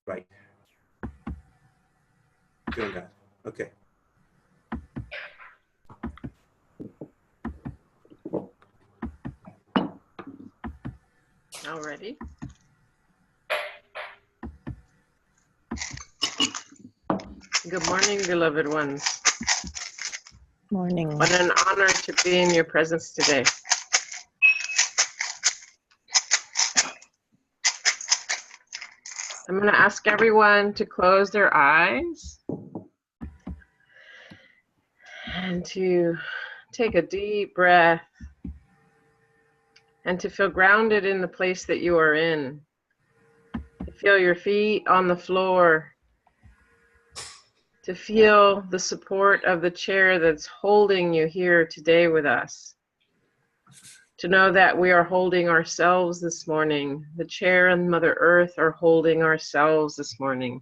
Right. Doing that. Okay. Alrighty. Good morning, beloved ones. Morning. What an honor to be in your presence today. I'm going to ask everyone to close their eyes and to take a deep breath and to feel grounded in the place that you are in. To feel your feet on the floor. To feel the support of the chair that's holding you here today with us. To know that we are holding ourselves this morning. The chair and Mother Earth are holding ourselves this morning.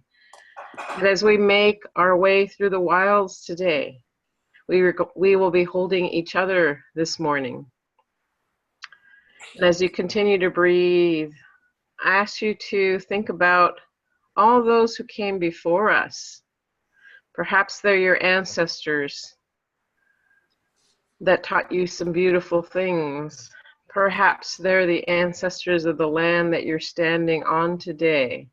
And as we make our way through the wilds today, we will be holding each other this morning. And as you continue to breathe, I ask you to think about all those who came before us. Perhaps they're your ancestors that taught you some beautiful things. Perhaps they're the ancestors of the land that you're standing on today.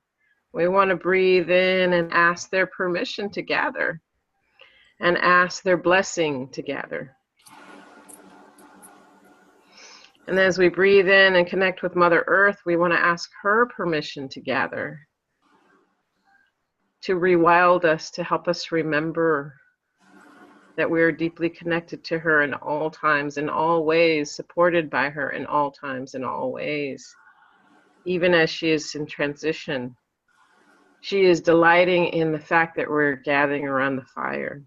We want to breathe in and ask their permission to gather and ask their blessing to gather. And as we breathe in and connect with Mother Earth, we want to ask her permission to gather, to rewild us, to help us remember that we are deeply connected to her in all times, in all ways, supported by her in all times, in all ways. Even as she is in transition, she is delighting in the fact that we're gathering around the fire.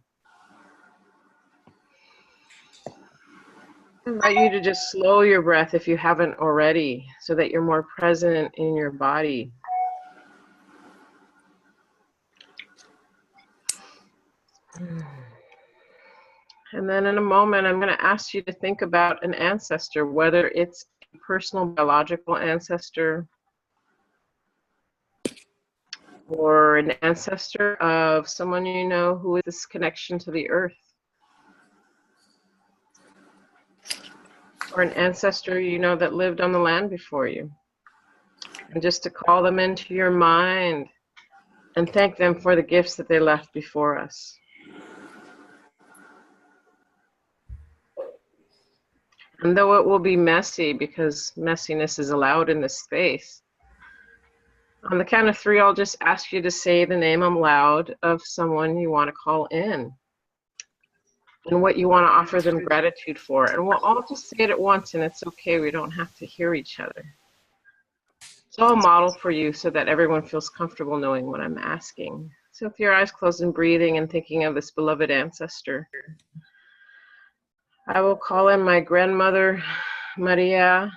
I invite you to just slow your breath if you haven't already, so that you're more present in your body. And then in a moment, I'm going to ask you to think about an ancestor, whether it's a personal biological ancestor or an ancestor of someone you know who has this connection to the earth. Or an ancestor you know that lived on the land before you. And just to call them into your mind and thank them for the gifts that they left before us. And though it will be messy, because messiness is allowed in this space, on the count of 3, I'll just ask you to say the name aloud of someone you want to call in and what you want to offer them gratitude for. And we'll all just say it at once, and it's okay. We don't have to hear each other. So I'll model for you so that everyone feels comfortable knowing what I'm asking. So with your eyes closed and breathing and thinking of this beloved ancestor, I will call in my grandmother, Maria,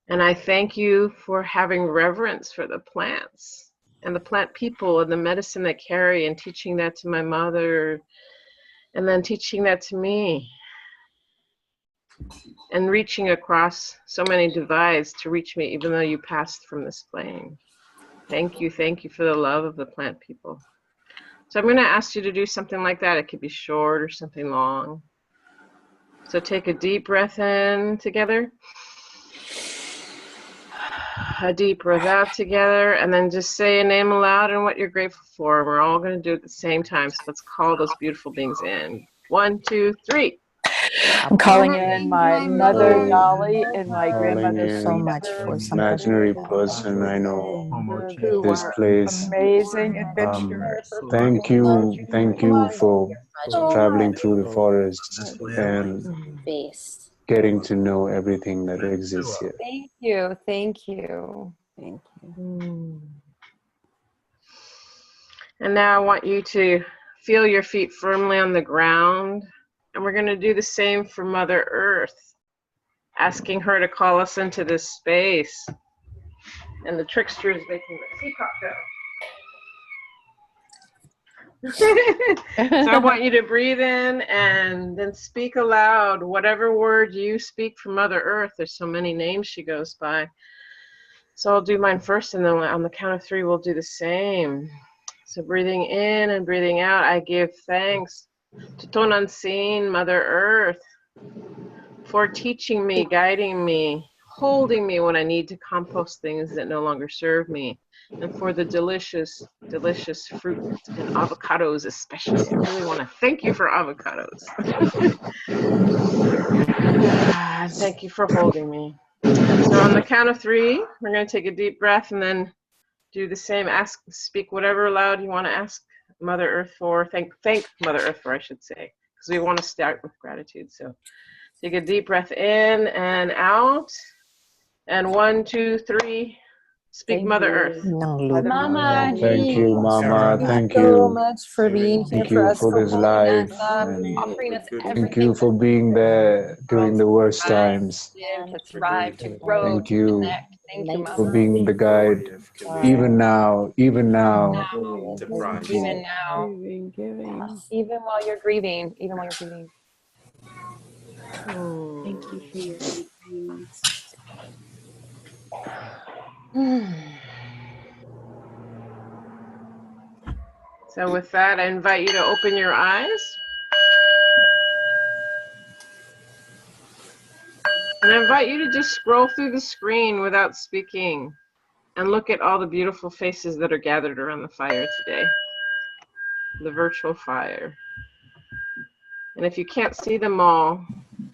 and I thank you for having reverence for the plants and the plant people and the medicine they carry, and teaching that to my mother and then teaching that to me, and reaching across so many divides to reach me even though you passed from this plane. Thank you for the love of the plant people. So I'm going to ask you to do something like that. It could be short or something long. So take a deep breath in together. A deep breath out together, and then just say a name aloud and what you're grateful for. We're all going to do it at the same time, so let's call those beautiful beings in. 1, 2, 3. I'm calling in my mother, Dolly, and my grandmother, so much for imaginary person I know who this were place. amazing adventurers. Thank you for traveling through the forest and getting to know everything that exists here. Thank you. Thank you. And now I want you to feel your feet firmly on the ground. And we're going to do the same for Mother Earth, asking her to call us into this space. And the trickster is making the teacup go. So I want you to breathe in and then speak aloud whatever word you speak for Mother Earth. There's so many names she goes by. So I'll do mine first, and then on the count of 3, we'll do the same. So breathing in and breathing out, I give thanks to Tonantzin, Mother Earth, for teaching me, guiding me, holding me when I need to compost things that no longer serve me, and for the delicious, delicious fruit and avocados especially. I really want to thank you for avocados. Thank you for holding me. So on the count of 3, we're going to take a deep breath and then do the same. Speak whatever loud you want to ask Mother Earth for. Thank Mother Earth for, I should say, because we want to start with gratitude. So take a deep breath in and out. And 1, 2, 3. Speak, Thank Mother you. Earth. Mama, Thank you, Mama. thank Thank you so you. much for being here Thank for you us, for for this holding life. us up, And offering us Thank everything. thank you for being there during the worst times. To thrive, to grow, Thank to you connect. Thank you, for Mama. being the guide. Even now, even now. Even now, Giving. even while you're grieving, even while you're grieving. Thank you for your guidance. So with that, I invite you to open your eyes. And I invite you to just scroll through the screen without speaking and look at all the beautiful faces that are gathered around the fire today, the virtual fire. And if you can't see them all,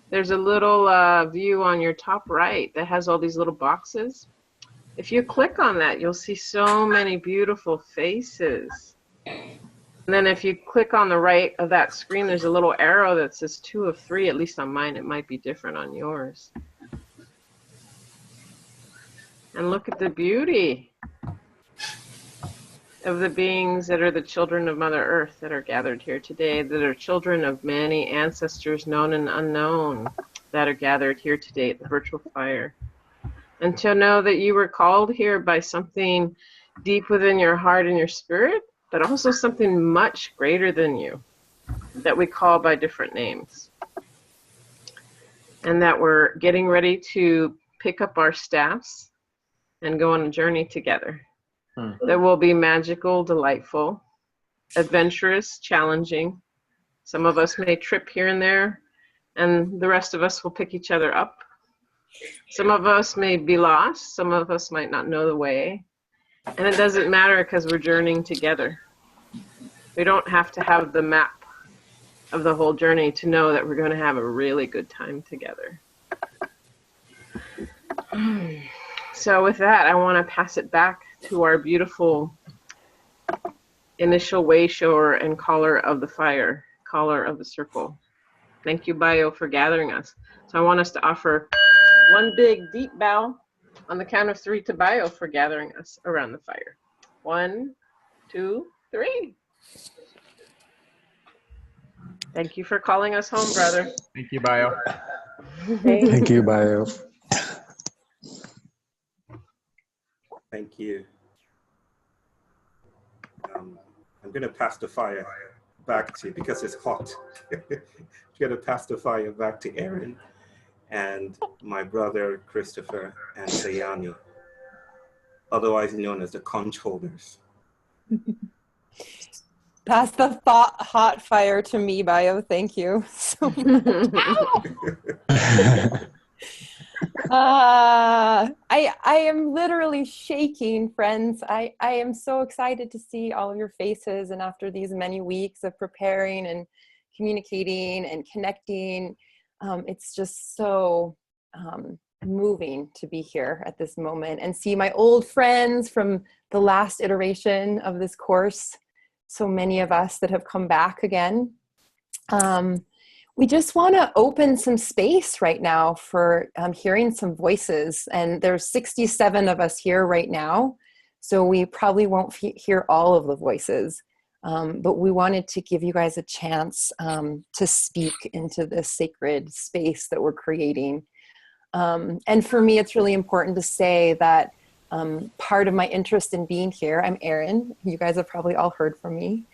there's a little view on your top right that has all these little boxes. If you click on that, you'll see so many beautiful faces. And then if you click on the right of that screen, there's a little arrow that says 2 of 3, at least on mine. It might be different on yours. And look at the beauty of the beings that are the children of Mother Earth that are gathered here today, that are children of many ancestors known and unknown that are gathered here today at the virtual fire. And to know that you were called here by something deep within your heart and your spirit, but also something much greater than you that we call by different names. And that we're getting ready to pick up our staffs and go on a journey together. That will be magical, delightful, adventurous, challenging. Some of us may trip here and there, and the rest of us will pick each other up. Some of us may be lost. Some of us might not know the way. And it doesn't matter because we're journeying together. We don't have to have the map of the whole journey to know that we're going to have a really good time together. So with that, I want to pass it back to our beautiful initial way shower and caller of the fire, caller of the circle. Thank you, Bio, for gathering us. So I want us to offer one big deep bow on the count of 3 to Bio for gathering us around the fire. 1, 2, 3. Thank you for calling us home, brother. Thank you, Bio. Thank you, Bio. Thank you. I'm going to pass the fire back to, because it's hot, I'm going to pass the fire back to Aaron and my brother Christopher and Sayani, otherwise known as the conch holders. Pass the hot fire to me, Bio. Thank you so much. I am literally shaking, friends. I am so excited to see all of your faces, and after these many weeks of preparing and communicating and connecting, it's just so moving to be here at this moment and see my old friends from the last iteration of this course. So many of us that have come back again. We just want to open some space right now for hearing some voices. And there's 67 of us here right now, so we probably won't hear all of the voices. But we wanted to give you guys a chance to speak into this sacred space that we're creating. And for me, it's really important to say that part of my interest in being here, I'm Erin, you guys have probably all heard from me,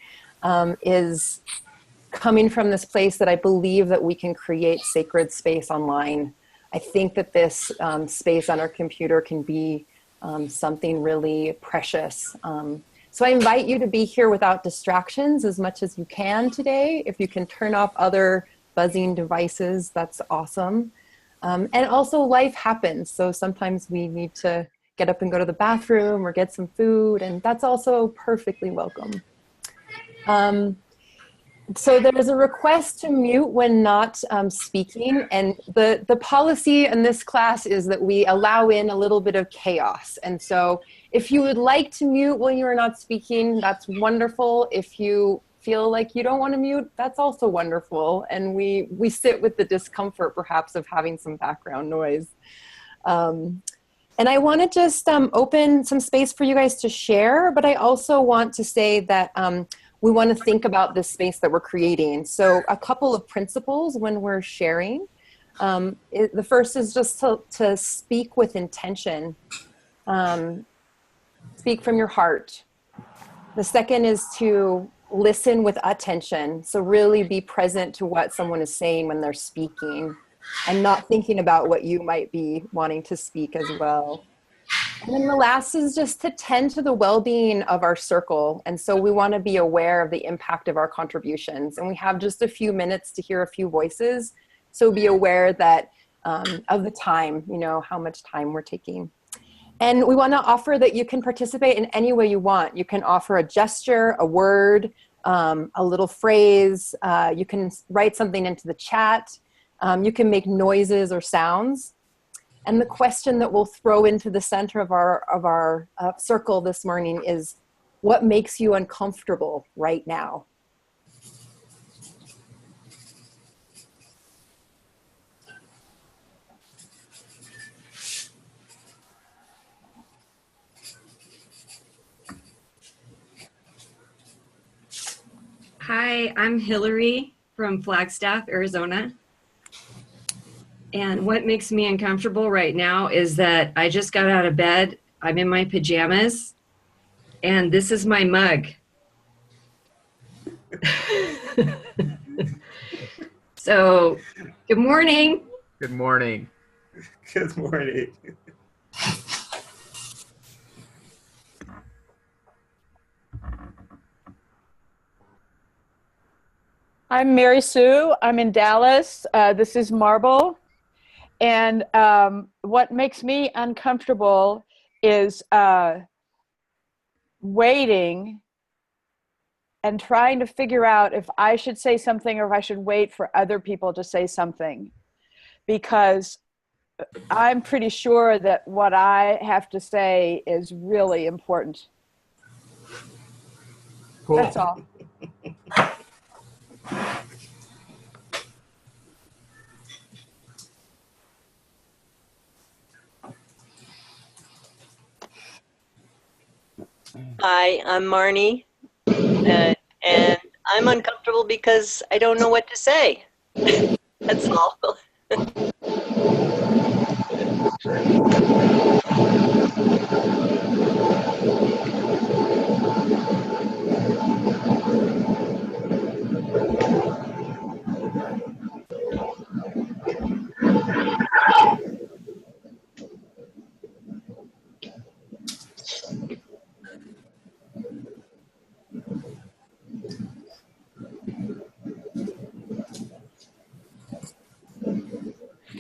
is coming from this place that I believe that we can create sacred space online. I think that this space on our computer can be something really precious. So I invite you to be here without distractions as much as you can today. If you can turn off other buzzing devices, that's awesome. And also life happens. So sometimes we need to get up and go to the bathroom or get some food, and that's also perfectly welcome. So there's a request to mute when not speaking, and the policy in this class is that we allow in a little bit of chaos. And so if you would like to mute when you're not speaking, that's wonderful. If you feel like you don't want to mute, that's also wonderful. And we sit with the discomfort perhaps of having some background noise. And I want to just open some space for you guys to share, but I also want to say that we want to think about this space that we're creating. So a couple of principles when we're sharing. The first is just to speak with intention. Speak from your heart. The second is to listen with attention. So really be present to what someone is saying when they're speaking and not thinking about what you might be wanting to speak as well. And then the last is just to tend to the well-being of our circle. And so we want to be aware of the impact of our contributions. And we have just a few minutes to hear a few voices. So be aware that of the time, you know, how much time we're taking. And we want to offer that you can participate in any way you want. You can offer a gesture, a word, a little phrase. You can write something into the chat. You can make noises or sounds. And the question that we'll throw into the center of our circle this morning is, what makes you uncomfortable right now? Hi, I'm Hillary from Flagstaff, Arizona. And what makes me uncomfortable right now is that I just got out of bed, I'm in my pajamas, and this is my mug. So, good morning. Good morning. Good morning. I'm Mary Sue. I'm in Dallas. This is Marble. And what makes me uncomfortable is waiting and trying to figure out if I should say something or if I should wait for other people to say something. Because I'm pretty sure that what I have to say is really important. Cool. That's all. Hi, I'm Marnie, and I'm uncomfortable because I don't know what to say. That's all.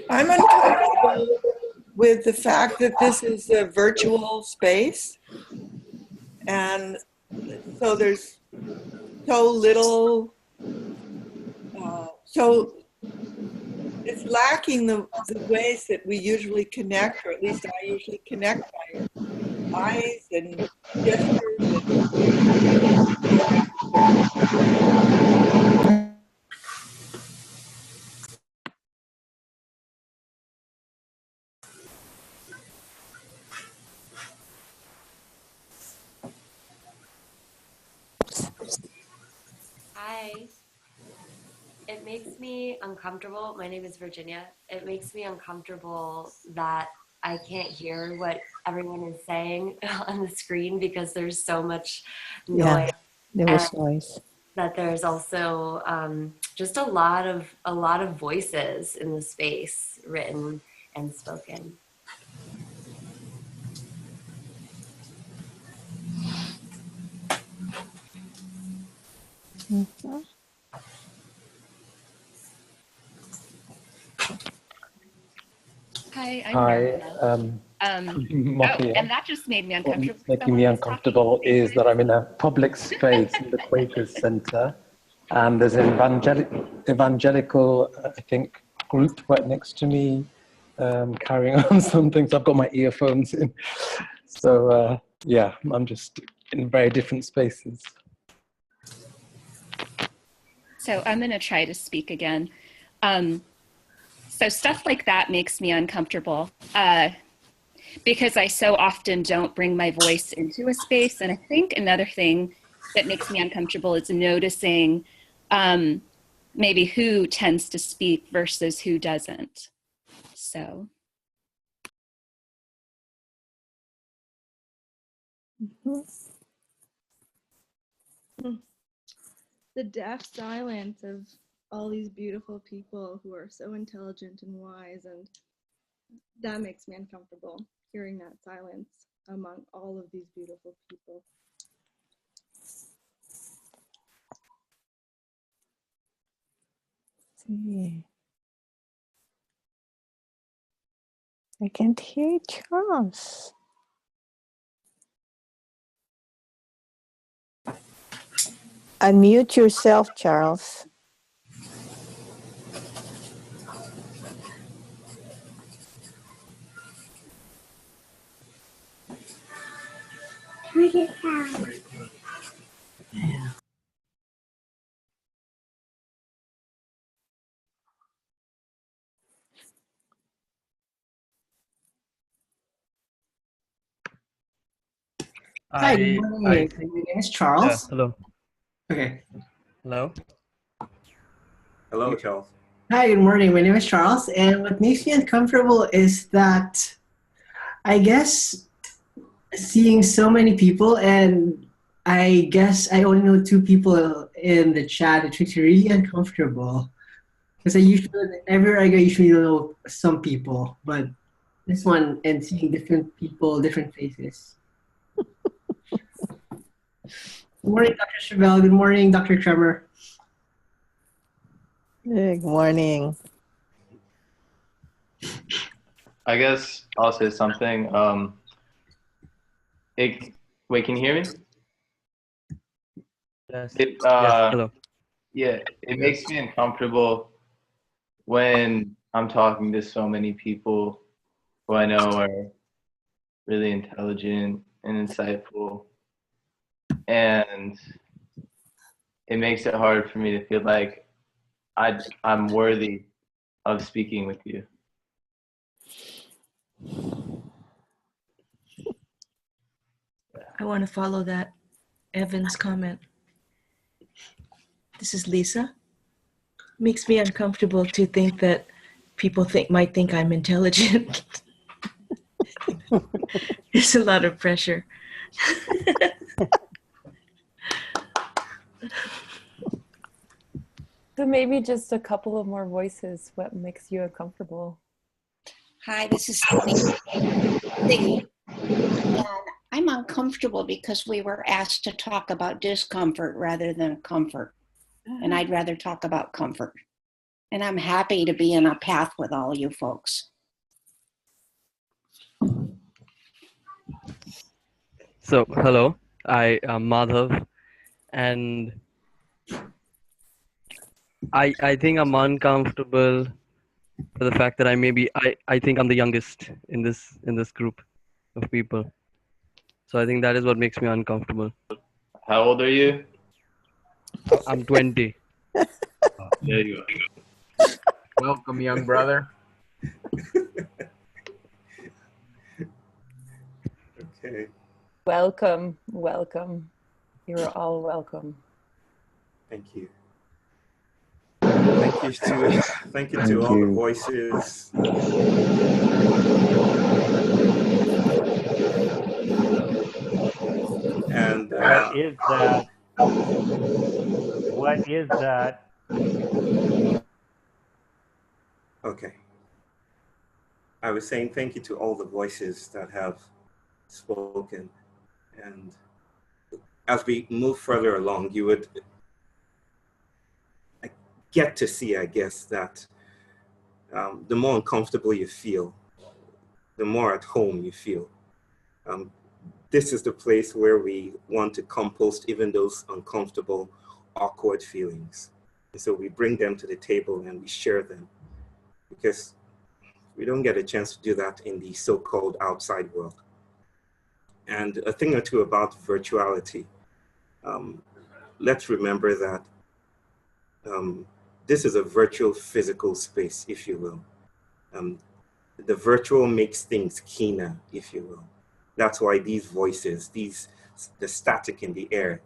I'm uncomfortable with the fact that this is a virtual space, and so there's so little, so it's lacking the ways that we usually connect, or at least I usually connect by eyes and gestures. Hi. It makes me uncomfortable. My name is Virginia. It makes me uncomfortable that I can't hear what everyone is saying on the screen because there's so much noise. Yeah, there was noise. That there's also just a lot of voices in the space, written and spoken. Mhm. Hi, I'm Hi, Nirmala. Maki. And that just made me uncomfortable. What's making me uncomfortable is that I'm in a public space in the Quakers Center, and there's an evangelical, I think, group right next to me, carrying on something. So I've got my earphones in. So yeah, I'm just in very different spaces. So I'm going to try to speak again. So stuff like that makes me uncomfortable because I so often don't bring my voice into a space. And I think another thing that makes me uncomfortable is noticing maybe who tends to speak versus who doesn't. So. The deaf silence of all these beautiful people who are so intelligent and wise, and that makes me uncomfortable, hearing that silence among all of these beautiful people. See. I can't hear Charles. Unmute yourself, Charles. Hi, good morning. My name is Charles. Yeah, hello. Okay. Hello. Hello, Charles. Hi, good morning. My name is Charles, and what makes me uncomfortable is that I guess seeing so many people, and I guess I only know 2 people in the chat. It makes me really uncomfortable because I usually, everywhere I go, I usually know some people, but this one and seeing different people, different faces. Good morning, Dr. Chevelle. Good morning, Dr. Tremor. Good morning. I guess I'll say something. Wait, can you hear me? Yes. Hello. Yeah, it makes me uncomfortable when I'm talking to so many people who I know are really intelligent and insightful, and it makes it hard for me to feel like I'm worthy of speaking with you. I want to follow that Evan's comment. This is Lisa. Makes me uncomfortable to think that people might think I'm intelligent. It's a lot of pressure. So maybe just a couple of more voices. What makes you uncomfortable? Hi, this is Siggy. And I'm uncomfortable because we were asked to talk about discomfort rather than comfort. And I'd rather talk about comfort. And I'm happy to be in a path with all you folks. So, hello, I am Madhav, and I think I'm uncomfortable for the fact that I think I'm the youngest in this group of people. So I think that is what makes me uncomfortable. How old are you? I'm 20. There you go. Welcome, young brother. Okay. Welcome, welcome. You're all welcome. Thank you. Thank you to all the voices. And what is that? What is that? Okay. I was saying thank you to all the voices that have spoken. And as we move further along, you would get to see, I guess, that the more uncomfortable you feel, the more at home you feel. This is the place where we want to compost even those uncomfortable, awkward feelings. And so we bring them to the table and we share them, because we don't get a chance to do that in the so-called outside world. And a thing or two about virtuality. Let's remember that this is a virtual physical space, if you will. The virtual makes things keener, if you will. That's why these voices, the static in the air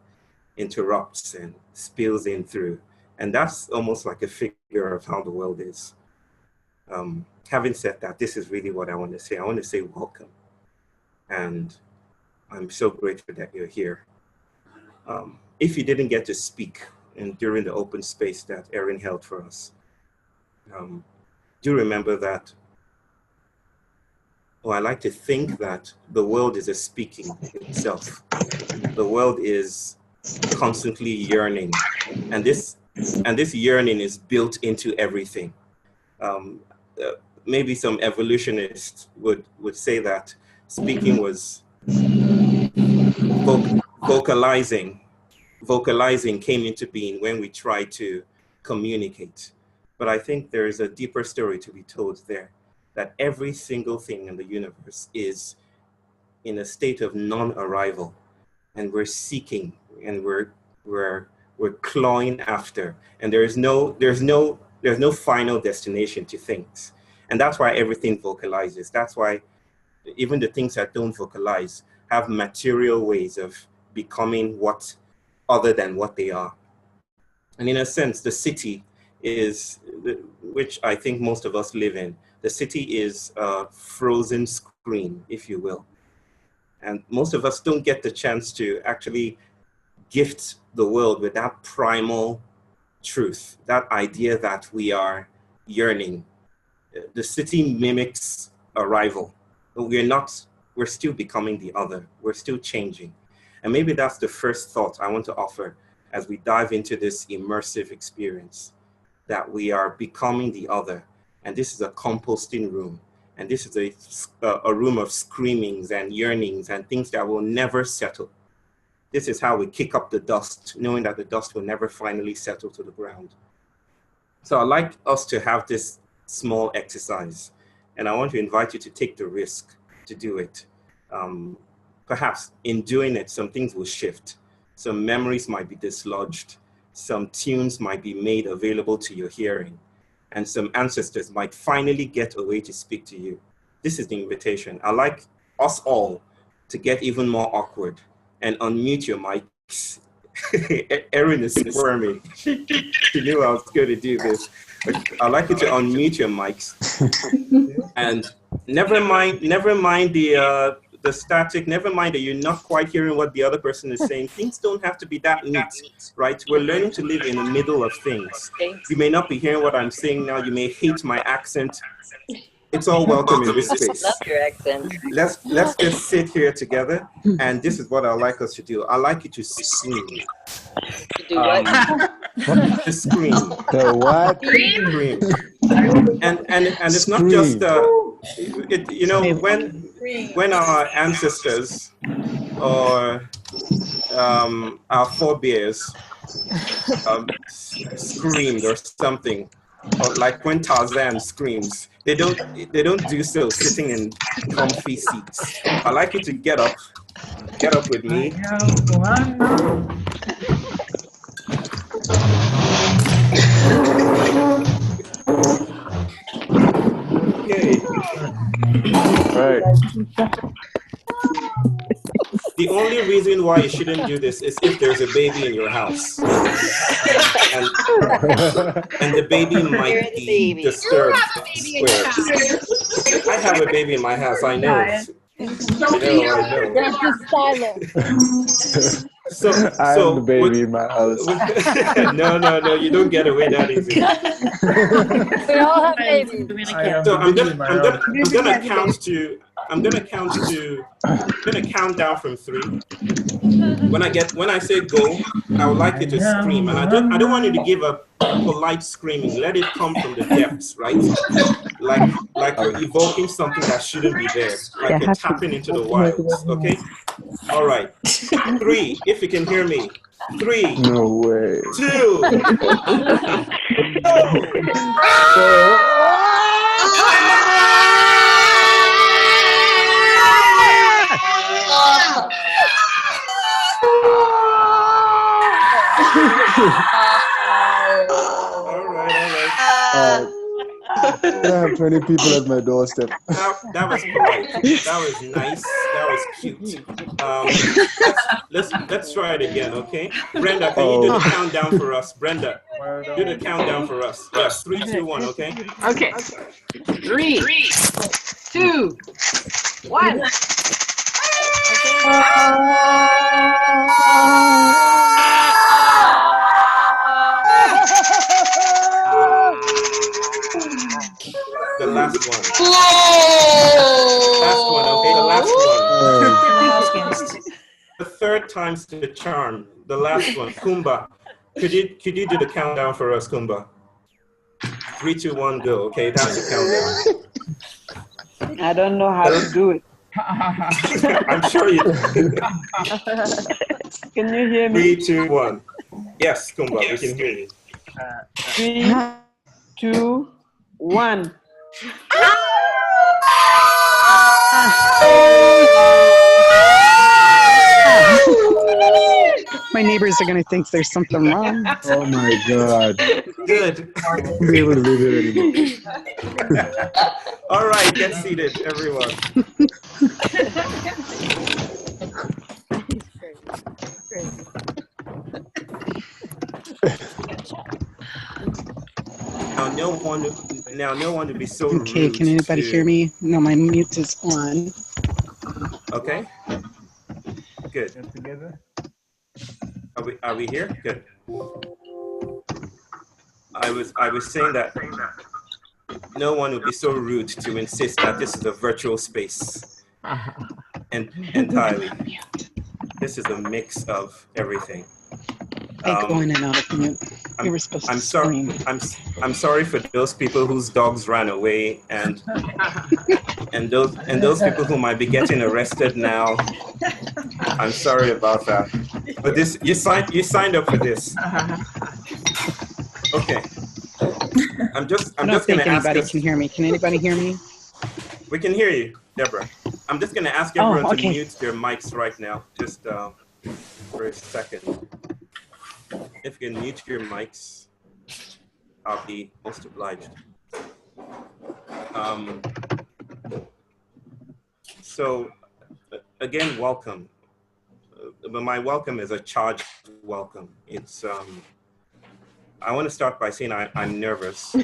interrupts and spills in through. And that's almost like a figure of how the world is. Having said that, this is really what I want to say. I want to say welcome. And I'm so grateful that you're here. If you didn't get to speak during the open space that Erin held for us, do remember that, I like to think that the world is a speaking itself. The world is constantly yearning, and this yearning is built into everything. Maybe some evolutionists would say that speaking was vocalizing came into being when we tried to communicate. But I think there is a deeper story to be told there, that every single thing in the universe is in a state of non-arrival, and we're seeking, and we're clawing after, and there's no final destination to things. And that's why everything vocalizes. That's why even the things that don't vocalize have material ways of becoming what other than what they are. And in a sense, the city is, which I think most of us live in, the city is a frozen screen, if you will. And most of us don't get the chance to actually gift the world with that primal truth, that idea that we are yearning. The city mimics arrival, but we're still becoming the other. We're still changing. And maybe that's the first thought I want to offer as we dive into this immersive experience, that we are becoming the other. And this is a composting room. And this is a room of screamings and yearnings and things that will never settle. This is how we kick up the dust, knowing that the dust will never finally settle to the ground. So I'd like us to have this small exercise. And I want to invite you to take the risk to do it. Perhaps in doing it, some things will shift. Some memories might be dislodged. Some tunes might be made available to your hearing. And some ancestors might finally get a way to speak to you. This is the invitation. I'd like us all to get even more awkward and unmute your mics. Erin is squirming. She knew I was going to do this. I'd like you to unmute your mics. And never mind the static, never mind that you're not quite hearing what the other person is saying. Things don't have to be that neat, right? We're learning to live in the middle of things. You may not be hearing what I'm saying now. You may hate my accent. It's all welcome in this space. Love your accent. Let's just sit here together, and this is what I'd like us to do. I'd like you to scream. To do what? To scream. The what? Scream. And it's not just when our ancestors or our forebears screamed or something, or like when Tarzan screams, they don't do so sitting in comfy seats. I'd like you to get up with me. Okay. Right. The only reason why you shouldn't do this is if there's a baby in your house. And the baby might be disturbed. I have a baby in my house, I know. I know. So I have the baby in my house. No, you don't get away that easy. We all have babies. So I'm gonna I'm gonna count down from 3. When I say go, I would like you to scream, and I don't want you to give a polite screaming. Let it come from the depths, right? Like you're evoking something that shouldn't be there, like you're tapping into the wilds. Okay. All right. 3. If you can hear me. 3. No way. 2. All right. I have 20 people at my doorstep. That was polite. That was nice. That was cute. Let's try it again, okay? Brenda, can you do the countdown for us? Brenda, do the countdown for us. Yeah, 3, 2, 1, okay? Okay. 3, 2, 1. The last one. Last one, okay? The last one. The 3rd time's the charm. The last one. Kumba. Could you do the countdown for us, Kumba? 3, 2, 1, go. Okay, that's the countdown. I don't know how to do it. I'm sure you do. Can you hear me? 3, 2, 1. Yes, Kumba, we can hear you. 3, 2, 1. My neighbors are going to think there's something wrong. Oh my God. Good. I won't be able to live here anymore. All right, get seated, everyone. Now, no one to be so Okay, rude can anybody to- hear me? No, my mute is on. Okay. Good. Are we here? Good. I was saying that no one would be so rude to insist that this is a virtual space. And entirely. This is a mix of everything. I go in and out of mute. You were supposed to scream. I'm sorry for those people whose dogs ran away and those people who might be getting arrested now. I'm sorry about that. But this you signed up for this. Okay. I'm just I don't gonna think ask anybody us, can hear me. Can anybody hear me? we can hear you, Deborah. I'm just gonna ask everyone to okay. mute their mics right now, just for a second. If you can mute your mics, I'll be most obliged. So again, welcome. But my welcome is a charged welcome. It's I want to start by saying I'm nervous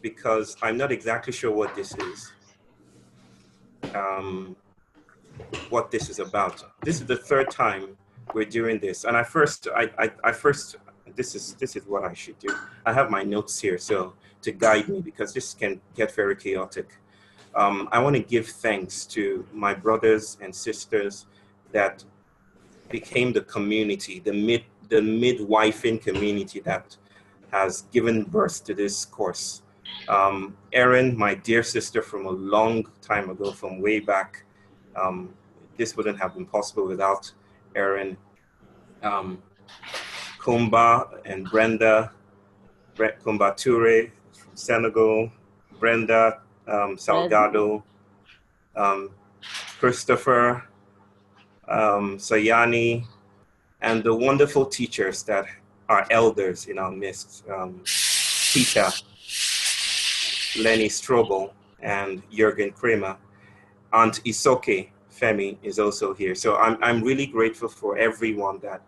because I'm not exactly sure what this is. What this is about. This is the 3rd time we're doing this, and I first this is what I should do. I have my notes here so to guide me because this can get very chaotic. I want to give thanks to my brothers and sisters that became the community, the midwifing community that has given birth to this course. Erin, my dear sister from a long time ago, from way back, this wouldn't have been possible without Erin. Kumba and Brenda, Kumba Toure from Senegal, Brenda Salgado, Christopher, Sayani, and the wonderful teachers that are elders in our midst, Peter, Lenny Strobel, and Jürgen Kramer. Aunt Isoke Femi is also here. So I'm really grateful for everyone that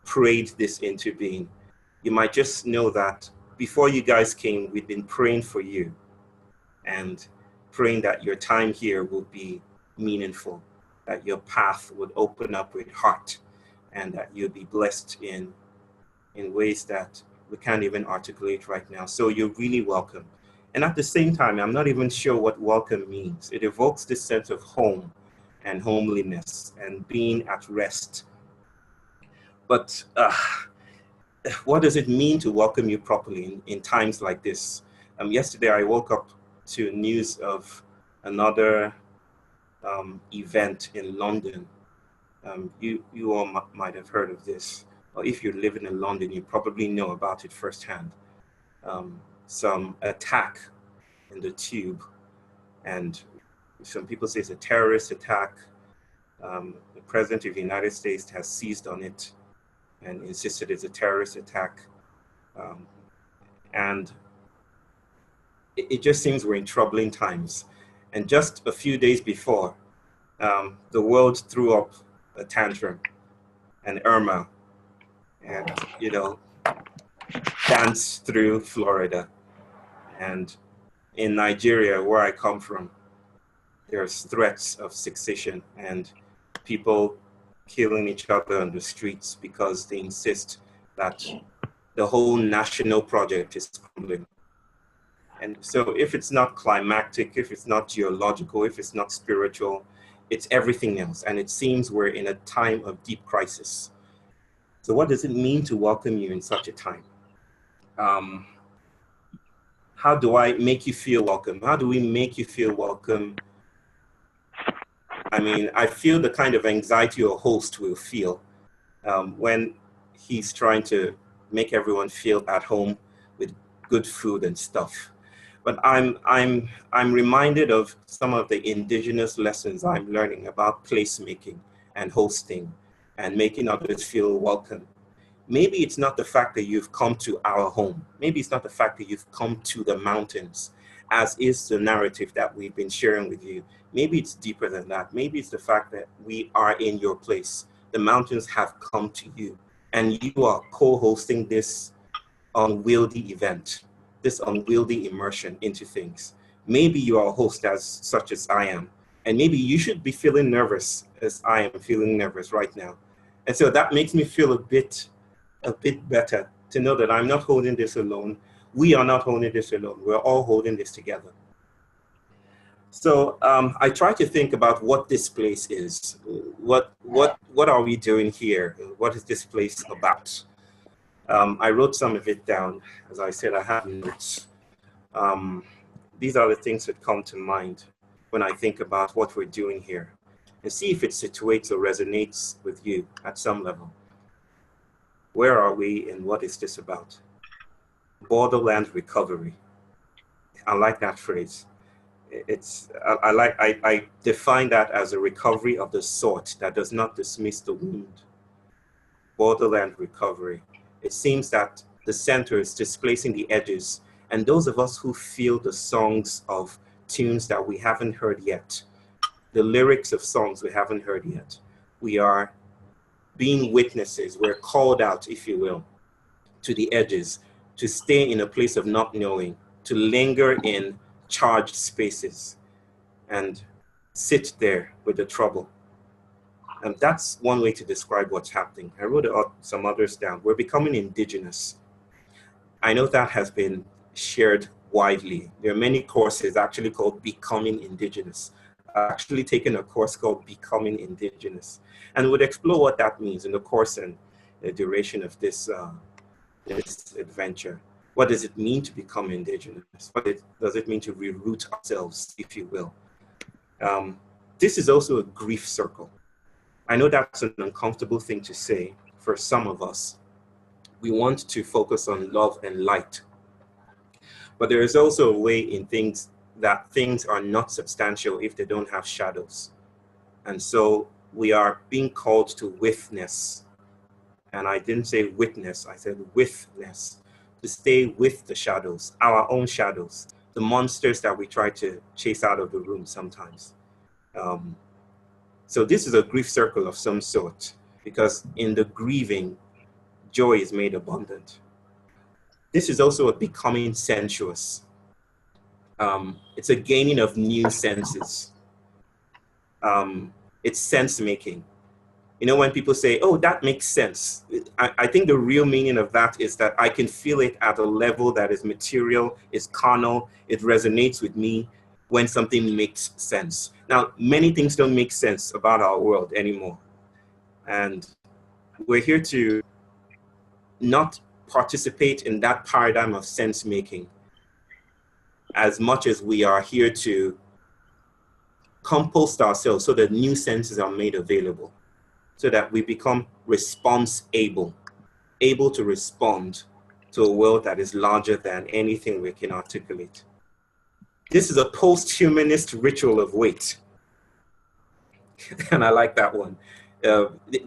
prayed this into being. You might just know that before you guys came, we'd been praying for you and praying that your time here will be meaningful, that your path would open up with heart, and that you'll be blessed in ways that we can't even articulate right now. So you're really welcome. And at the same time, I'm not even sure what welcome means. It evokes this sense of home and homeliness and being at rest. But what does it mean to welcome you properly in times like this? Yesterday, I woke up to news of another event in London. You all might have heard of this, or if you're living in London, you probably know about it firsthand. Some attack in the tube, and some people say it's a terrorist attack. The President of the United States has seized on it and insisted it's a terrorist attack. And it just seems we're in troubling times. And just a few days before, the world threw up a tantrum, and Irma, and danced through Florida. And in Nigeria, where I come from, there's threats of secession and people killing each other on the streets because they insist that the whole national project is crumbling. And so if it's not climactic, if it's not geological, if it's not spiritual, it's everything else. And it seems we're in a time of deep crisis. So what does it mean to welcome you in such a time? How do I make you feel welcome? How do we make you feel welcome? I mean, I feel the kind of anxiety a host will feel when he's trying to make everyone feel at home with good food and stuff. But I'm reminded of some of the indigenous lessons I'm learning about placemaking and hosting and making others feel welcome. Maybe it's not the fact that you've come to our home. Maybe it's not the fact that you've come to the mountains, as is the narrative that we've been sharing with you. Maybe it's deeper than that. Maybe it's the fact that we are in your place. The mountains have come to you, and you are co-hosting this unwieldy event, this unwieldy immersion into things. Maybe you are a host such as I am, and maybe you should be feeling nervous as I am feeling nervous right now. And so that makes me feel a bit better to know that I'm not holding this alone. We are not holding this alone. We're all holding this together. So I try to think about what this place is. What are we doing here? What is this place about? I wrote some of it down. As I said, I have notes. These are the things that come to mind when I think about what we're doing here, and see if it situates or resonates with you at some level. Where are we and what is this about? Borderland recovery. I like that phrase. I define that as a recovery of the sort that does not dismiss the wound. Borderland recovery. It seems that the center is displacing the edges, and those of us who feel the songs of tunes that we haven't heard yet, the lyrics of songs we haven't heard yet, we are being witnesses. We're called out, if you will, to the edges, to stay in a place of not knowing, to linger in charged spaces and sit there with the trouble. And that's one way to describe what's happening. I wrote some others down. We're becoming indigenous. I know that has been shared widely. There are many courses actually called Becoming Indigenous. I've actually taken a course called Becoming Indigenous, and we'll explore what that means in the course and the duration of this adventure. What does it mean to become indigenous? What does it mean to reroot ourselves, if you will? This is also a grief circle. I know that's an uncomfortable thing to say for some of us. We want to focus on love and light. But there is also a way in things that things are not substantial if they don't have shadows. And so we are being called to witness. And I didn't say witness, I said witness. To stay with the shadows, our own shadows, the monsters that we try to chase out of the room sometimes. So this is a grief circle of some sort, because in the grieving, joy is made abundant. This is also a becoming sensuous. It's a gaining of new senses. It's sense making. You know, when people say, oh, that makes sense, I think the real meaning of that is that I can feel it at a level that is material, is carnal, it resonates with me when something makes sense. Now, many things don't make sense about our world anymore. And we're here to not participate in that paradigm of sense making as much as we are here to compost ourselves so that new senses are made available, so that we become response-able, able to respond to a world that is larger than anything we can articulate. This is a post-humanist ritual of wait. And I like that one.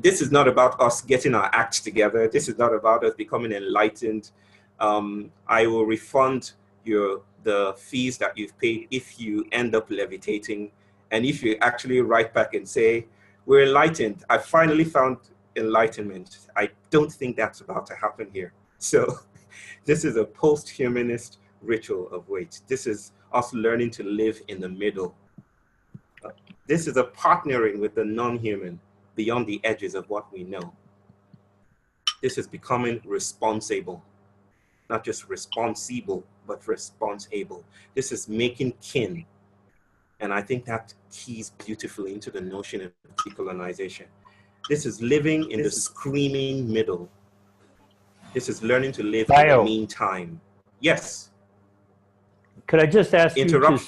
This is not about us getting our act together. This is not about us becoming enlightened. I will refund the fees that you've paid if you end up levitating. And if you actually write back and say, we're enlightened, I finally found enlightenment. I don't think that's about to happen here. So this is a post-humanist ritual of wait. This is us learning to live in the middle. This is a partnering with the non-human beyond the edges of what we know. This is becoming responsible, not just responsible, but responsible. This is making kin. And I think that keys beautifully into the notion of decolonization. This is living in the screaming middle. This is learning to live in the meantime. Yes. Could I just ask you to...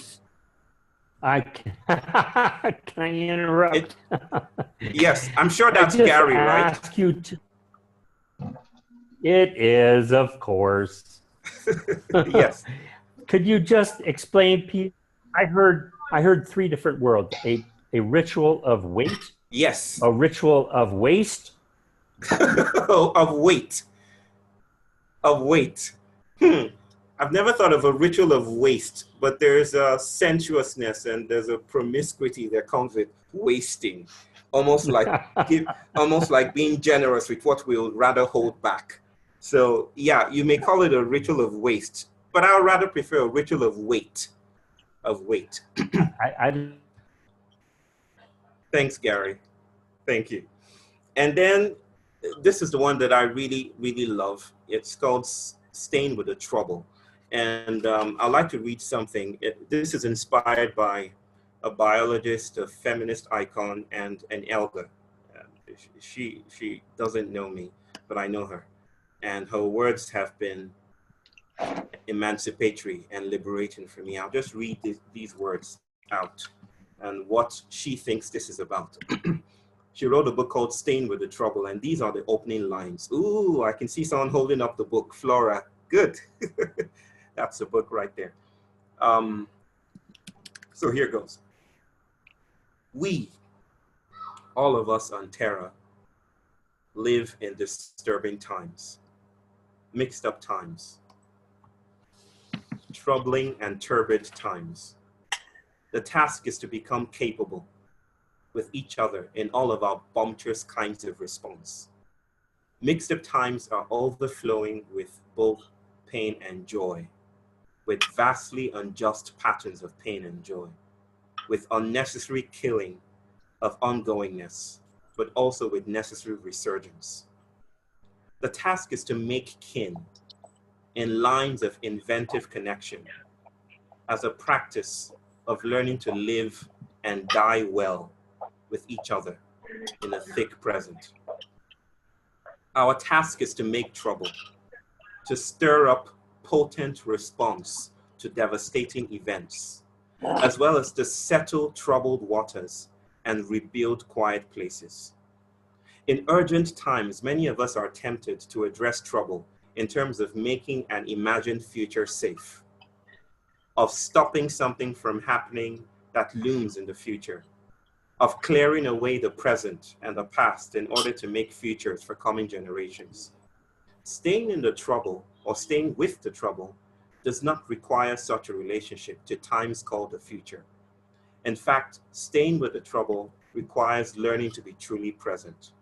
can I interrupt? Yes, I'm sure that's Gary, right? Ask you to... It is, of course. Yes. Could you just explain? I heard three different words: a ritual of wait. Yes. A ritual of waste. Of weight. Of weight. I've never thought of a ritual of waste, but there's a sensuousness and there's a promiscuity that comes with wasting, almost like being generous with what we would rather hold back. So yeah, you may call it a ritual of waste, but I would rather prefer a ritual of weight. Of weight. Thanks, Gary. Thank you. And then this is the one that I really, really love. It's called Staying with the Trouble. And I'd like to read something. This is inspired by a biologist, a feminist icon, and an elder. She doesn't know me, but I know her. And her words have been emancipatory and liberating for me. I'll just read these words out and what she thinks this is about. She wrote a book called Staying with the Trouble, and these are the opening lines. Ooh, I can see someone holding up the book. Flora, good. That's the book right there. So here goes. We, all of us on Terra, live in disturbing times, mixed up times, troubling and turbid times. The task is to become capable with each other in all of our bumptious kinds of response. Mixed up times are overflowing with both pain and joy, with vastly unjust patterns of pain and joy, with unnecessary killing of ongoingness, but also with necessary resurgence. The task is to make kin in lines of inventive connection as a practice of learning to live and die well with each other in a thick present. Our task is to make trouble, to stir up potent response to devastating events, as well as to settle troubled waters and rebuild quiet places. In urgent times, many of us are tempted to address trouble in terms of making an imagined future safe, of stopping something from happening that looms in the future, of clearing away the present and the past in order to make futures for coming generations. Staying in the trouble or staying with the trouble does not require such a relationship to times called the future. In fact, staying with the trouble requires learning to be truly present,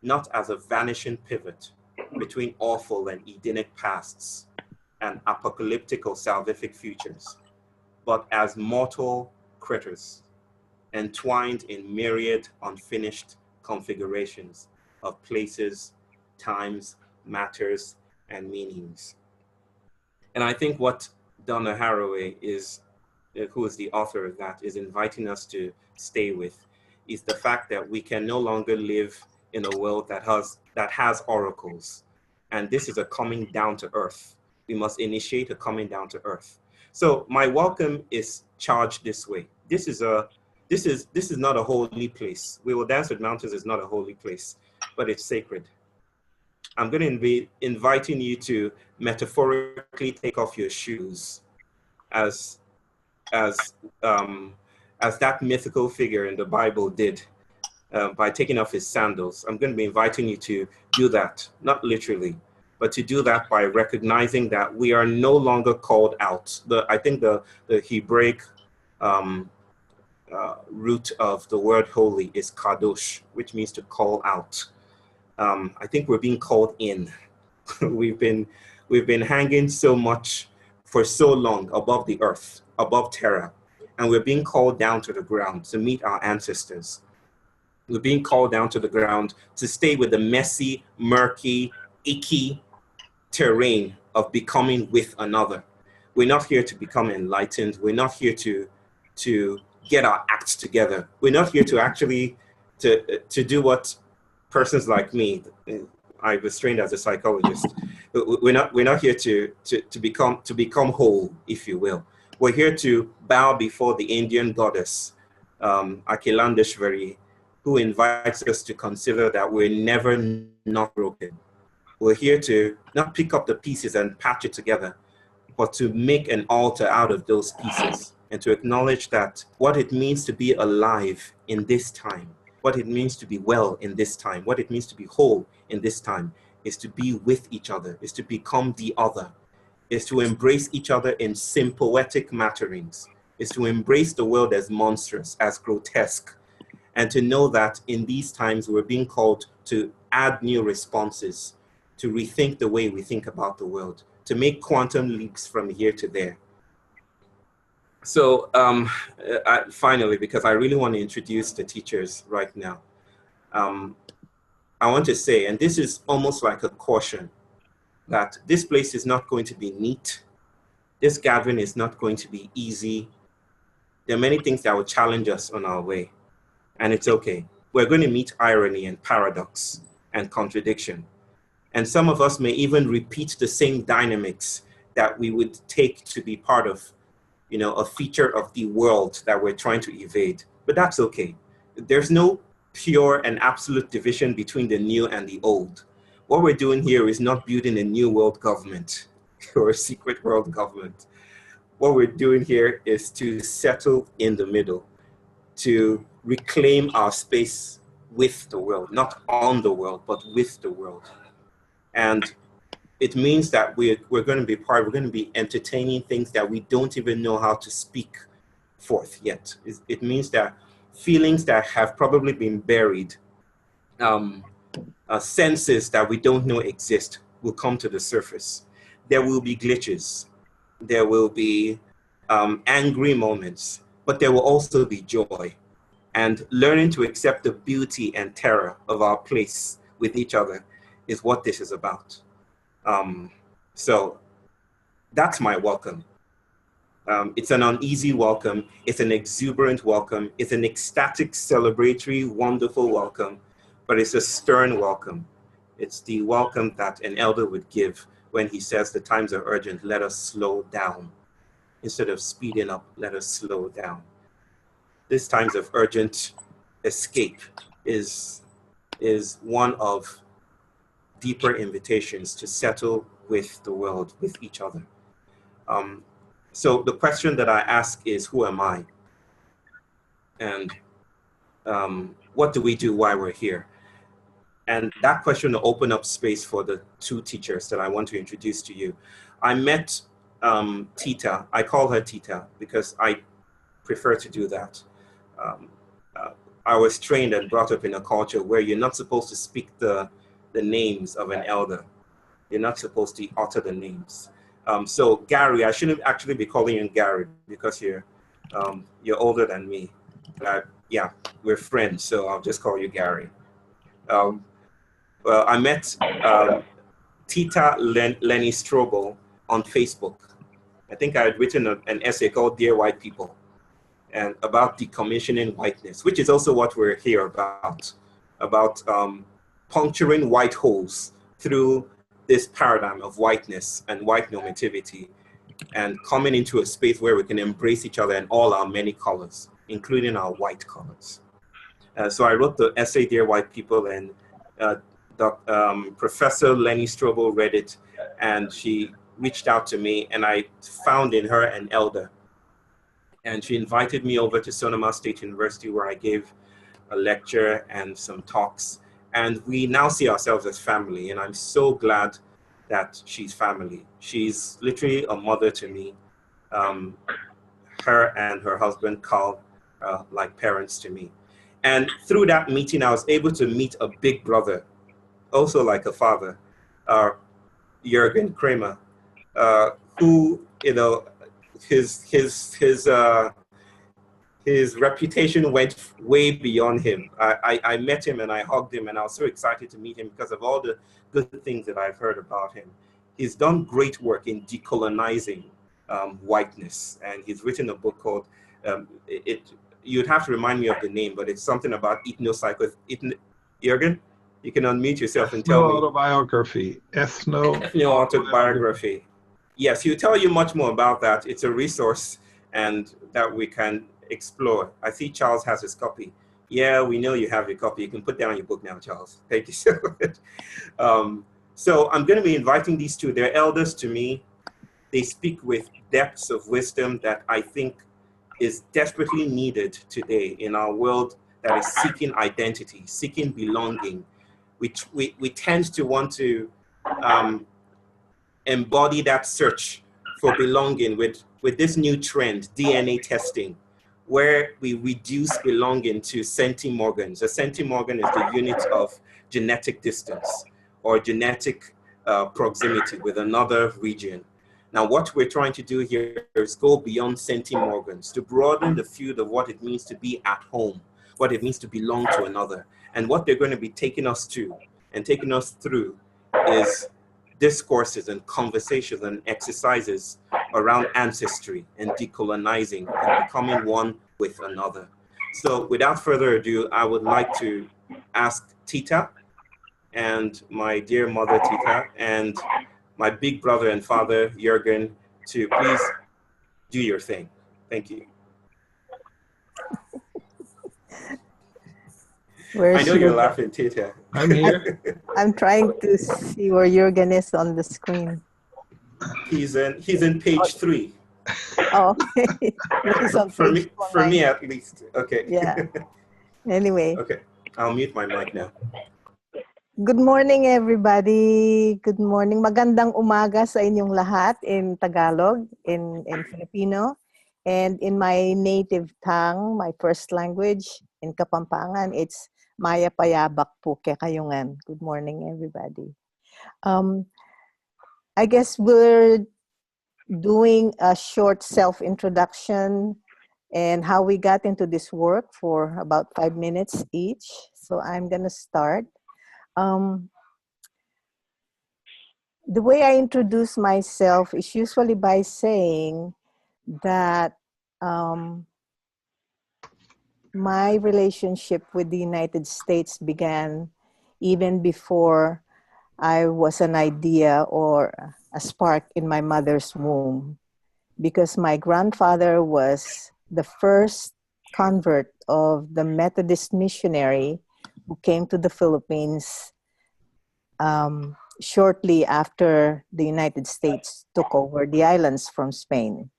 not as a vanishing pivot between awful and Edenic pasts and apocalyptic or salvific futures, but as mortal critters entwined in myriad unfinished configurations of places, times, matters, and meanings. And I think what Donna Haraway is, who is the author of that, is inviting us to stay with is the fact that we can no longer live in a world that has oracles. And this is a coming down to earth. We must initiate a coming down to earth. So my welcome is charged this way. This is not a holy place. We Will Dance with Mountains is not a holy place, but it's sacred. I'm going to be inviting you to metaphorically take off your shoes as that mythical figure in the Bible did by taking off his sandals. I'm going to be inviting you to do that, not literally, but to do that by recognizing that we are no longer called out. I think the Hebraic root of the word holy is kadosh, which means to call out. I think we're being called in. we've been hanging so much for so long above the earth, above terra, and we're being called down to the ground to meet our ancestors. We're being called down to the ground to stay with the messy, murky, icky terrain of becoming with another. We're not here to become enlightened. We're not here to get our acts together. We're not here to actually to do what persons like me, I was trained as a psychologist. We're not here to become whole, if you will. We're here to bow before the Indian goddess, Akilandeshvari, who invites us to consider that we're never not broken. We're here to not pick up the pieces and patch it together, but to make an altar out of those pieces and to acknowledge that what it means to be alive in this time, what it means to be well in this time, what it means to be whole in this time, is to be with each other, is to become the other, is to embrace each other in symphoetic matterings, is to embrace the world as monstrous, as grotesque, and to know that in these times we're being called to add new responses, to rethink the way we think about the world, to make quantum leaps from here to there. So finally, because I really want to introduce the teachers right now, I want to say, and this is almost like a caution, that this place is not going to be neat. This gathering is not going to be easy. There are many things that will challenge us on our way, and it's okay. We're going to meet irony and paradox and contradiction. And some of us may even repeat the same dynamics that we would take to be part of, you know, a feature of the world that we're trying to evade, but that's okay. There's no pure and absolute division between the new and the old. What we're doing here is not building a new world government or a secret world government. What we're doing here is to settle in the middle, to reclaim our space with the world, not on the world, but with the world. And it means that we're going to be we're going to be entertaining things that we don't even know how to speak forth yet. It means that feelings that have probably been buried, senses that we don't know exist, will come to the surface. There will be glitches. There will be angry moments, but there will also be joy. And learning to accept the beauty and terror of our place with each other is what this is about. So that's my welcome. It's an uneasy welcome. It's an exuberant welcome. It's an ecstatic, celebratory, wonderful welcome, but it's a stern welcome. It's the welcome that an elder would give when he says the times are urgent, let us slow down. Instead of speeding up, let us slow down. This times of urgent escape is one of deeper invitations to settle with the world, with each other. So the question that I ask is, who am I? And what do we do while we're here? And that question will open up space for the two teachers that I want to introduce to you. I met Tita. I call her Tita because I prefer to do that. I was trained and brought up in a culture where you're not supposed to speak the names of an elder. You're not supposed to utter the names. So Gary, I shouldn't actually be calling you Gary because you're older than me. Yeah, we're friends, so I'll just call you Gary. Well, I met Tita Lenny Strobel on Facebook. I think I had written an essay called Dear White People, and about decommissioning whiteness, which is also what we're here about puncturing white holes through this paradigm of whiteness and white normativity, and coming into a space where we can embrace each other in all our many colors, including our white colors. So I wrote the essay, Dear White People, and Professor Lenny Strobel read it, and she reached out to me, and I found in her an elder. And she invited me over to Sonoma State University, where I gave a lecture and some talks. And we now see ourselves as family, and I'm so glad that she's family. She's literally a mother to me. Her and her husband, Carl, are like parents to me. And through that meeting, I was able to meet a big brother, also like a father, Jürgen Kramer, who, you know, his reputation went way beyond him. I met him and I hugged him, and I was so excited to meet him because of all the good things that I've heard about him. He's done great work in decolonizing whiteness, and he's written a book called, you'd have to remind me of the name, but it's something about Jürgen, you can unmute yourself and tell me. Autobiography, Ethno-autobiography. Yes, he'll tell you much more about that. It's a resource and that we can explore. I see Charles has his copy. Yeah, we know you have your copy. You can put down your book now, Charles. Thank you so much. So I'm going to be inviting these two. They're elders to me. They speak with depths of wisdom that I think is desperately needed today in our world that is seeking identity, seeking belonging. We tend to want to embody that search for belonging with this new trend, DNA testing, where we reduce belonging to centimorgans. A centimorgan is the unit of genetic distance or genetic proximity with another region. Now, what we're trying to do here is go beyond centimorgans to broaden the field of what it means to be at home, what it means to belong to another. And what they're going to be taking us to and taking us through is discourses and conversations and exercises around ancestry and decolonizing and becoming one with another. So without further ado, I would like to ask Tita and my dear mother Tita and my big brother and father Jürgen to please do your thing. Thank you. Where's I know you're Jürgen? laughing, Tita. I'm here. I'm trying to see where Jürgen is on the screen. He's in page 3. Oh, okay. He's on for page me, me at least. Okay. Yeah. Anyway. Okay, I'll mute my mic now. Good morning, everybody. Good morning. Magandang umaga sa inyong lahat in Tagalog, in Filipino, and in my native tongue, my first language, in Kapampangan, it's Maya Payabak po Kayungan. Good morning, everybody. I guess we're doing a short self-introduction and how we got into this work for about 5 minutes each. So I'm gonna start. The way I introduce myself is usually by saying that my relationship with the United States began even before I was an idea or a spark in my mother's womb, because my grandfather was the first convert of the Methodist missionary who came to the Philippines shortly after the United States took over the islands from Spain.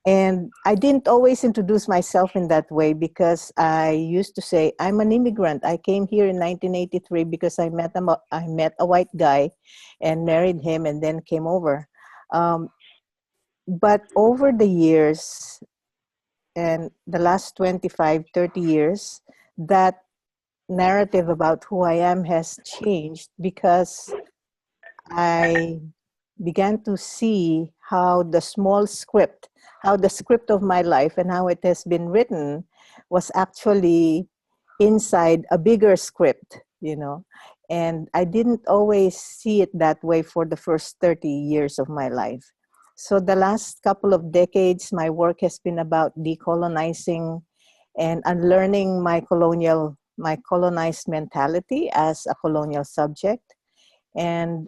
And I didn't always introduce myself in that way because I used to say, I'm an immigrant. I came here in 1983 because I met a white guy and married him and then came over. But over the years, and the last 25, 30 years, that narrative about who I am has changed because I began to see how the small script, how the script of my life and how it has been written was actually inside a bigger script you know. And I didn't always see it that way for the first 30 years of my life. So the last couple of decades, my work has been about decolonizing and unlearning my colonized mentality as a colonial subject. And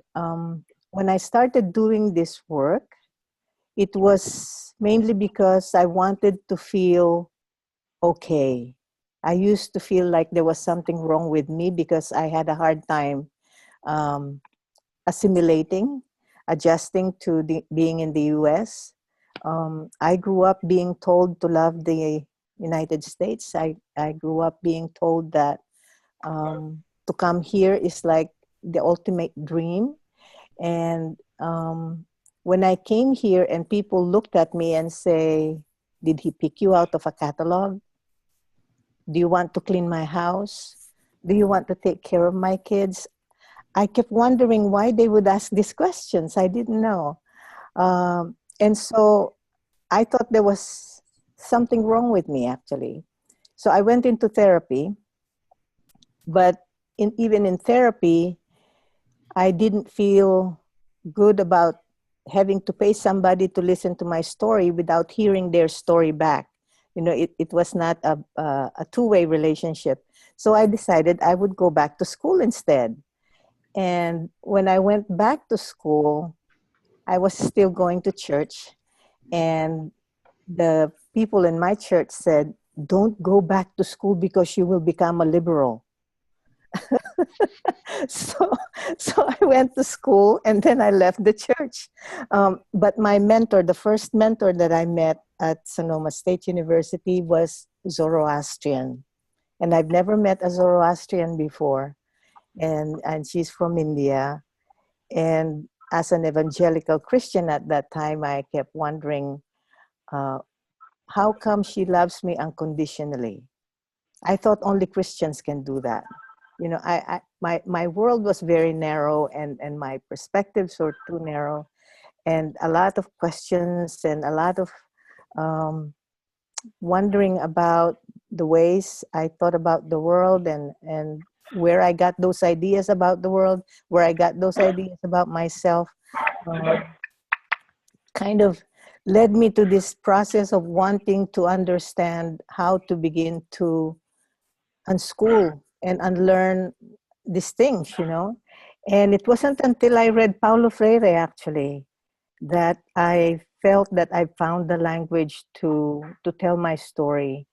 when I started doing this work, it was mainly because I wanted to feel okay. I used to feel like there was something wrong with me because I had a hard time um, assimilating, adjusting to being in the US. I grew up being told to love the United States. I grew up being told that to come here is like the ultimate dream. And when I came here and people looked at me and say, did he pick you out of a catalog? Do you want to clean my house? Do you want to take care of my kids? I kept wondering why they would ask these questions. I didn't know. And so I thought there was something wrong with me, actually. So I went into therapy, but even in therapy, I didn't feel good about having to pay somebody to listen to my story without hearing their story back. You know, it was not a two-way relationship. So I decided I would go back to school instead. And when I went back to school, I was still going to church. And the people in my church said, don't go back to school because you will become a liberal. so, so I went to school and then I left the church. But my mentor, the first mentor that I met at Sonoma State University was Zoroastrian. And I've never met a Zoroastrian before. And she's from India. And as an evangelical Christian at that time, I kept wondering, how come she loves me unconditionally? I thought only Christians can do that. You know, my world was very narrow and my perspectives were too narrow, and a lot of questions and a lot of wondering about the ways I thought about the world and where I got those ideas about the world, where I got those ideas about myself, kind of led me to this process of wanting to understand how to begin to unschool and unlearn these things, you know. And it wasn't until I read Paulo Freire, actually, that I felt that I found the language to tell my story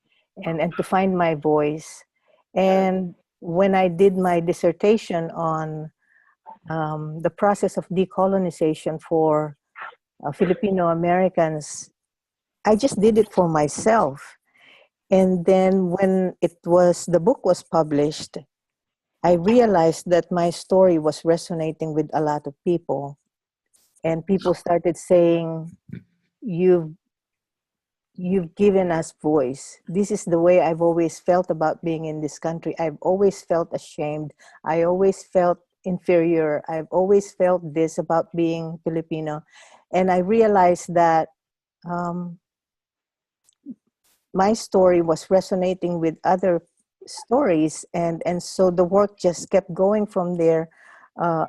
and to find my voice. And when I did my dissertation on the process of decolonization for Filipino Americans, I just did it for myself. And then when the book was published, I realized that my story was resonating with a lot of people. And people started saying, you've given us voice. This is the way I've always felt about being in this country. I've always felt ashamed. I always felt inferior. I've always felt this about being Filipino. And I realized that my story was resonating with other stories, and so the work just kept going from there. A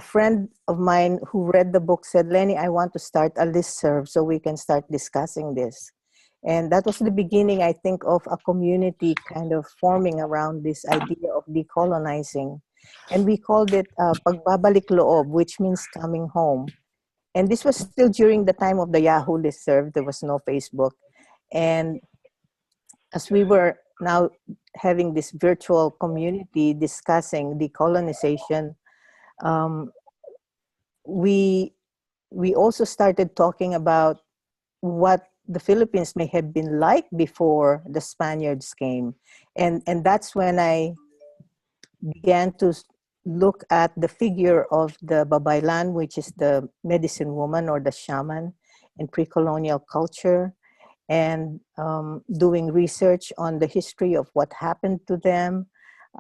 friend of mine who read the book said, Lenny, I want to start a listserv so we can start discussing this. And that was the beginning, I think, of a community kind of forming around this idea of decolonizing. And we called it Pagbabalik Loob, which means coming home. And this was still during the time of the Yahoo listserv. There was no Facebook. And as we were now having this virtual community discussing decolonization, we also started talking about what the Philippines may have been like before the Spaniards came. And that's when I began to look at the figure of the Babaylan, which is the medicine woman or the shaman in pre-colonial culture, and doing research on the history of what happened to them,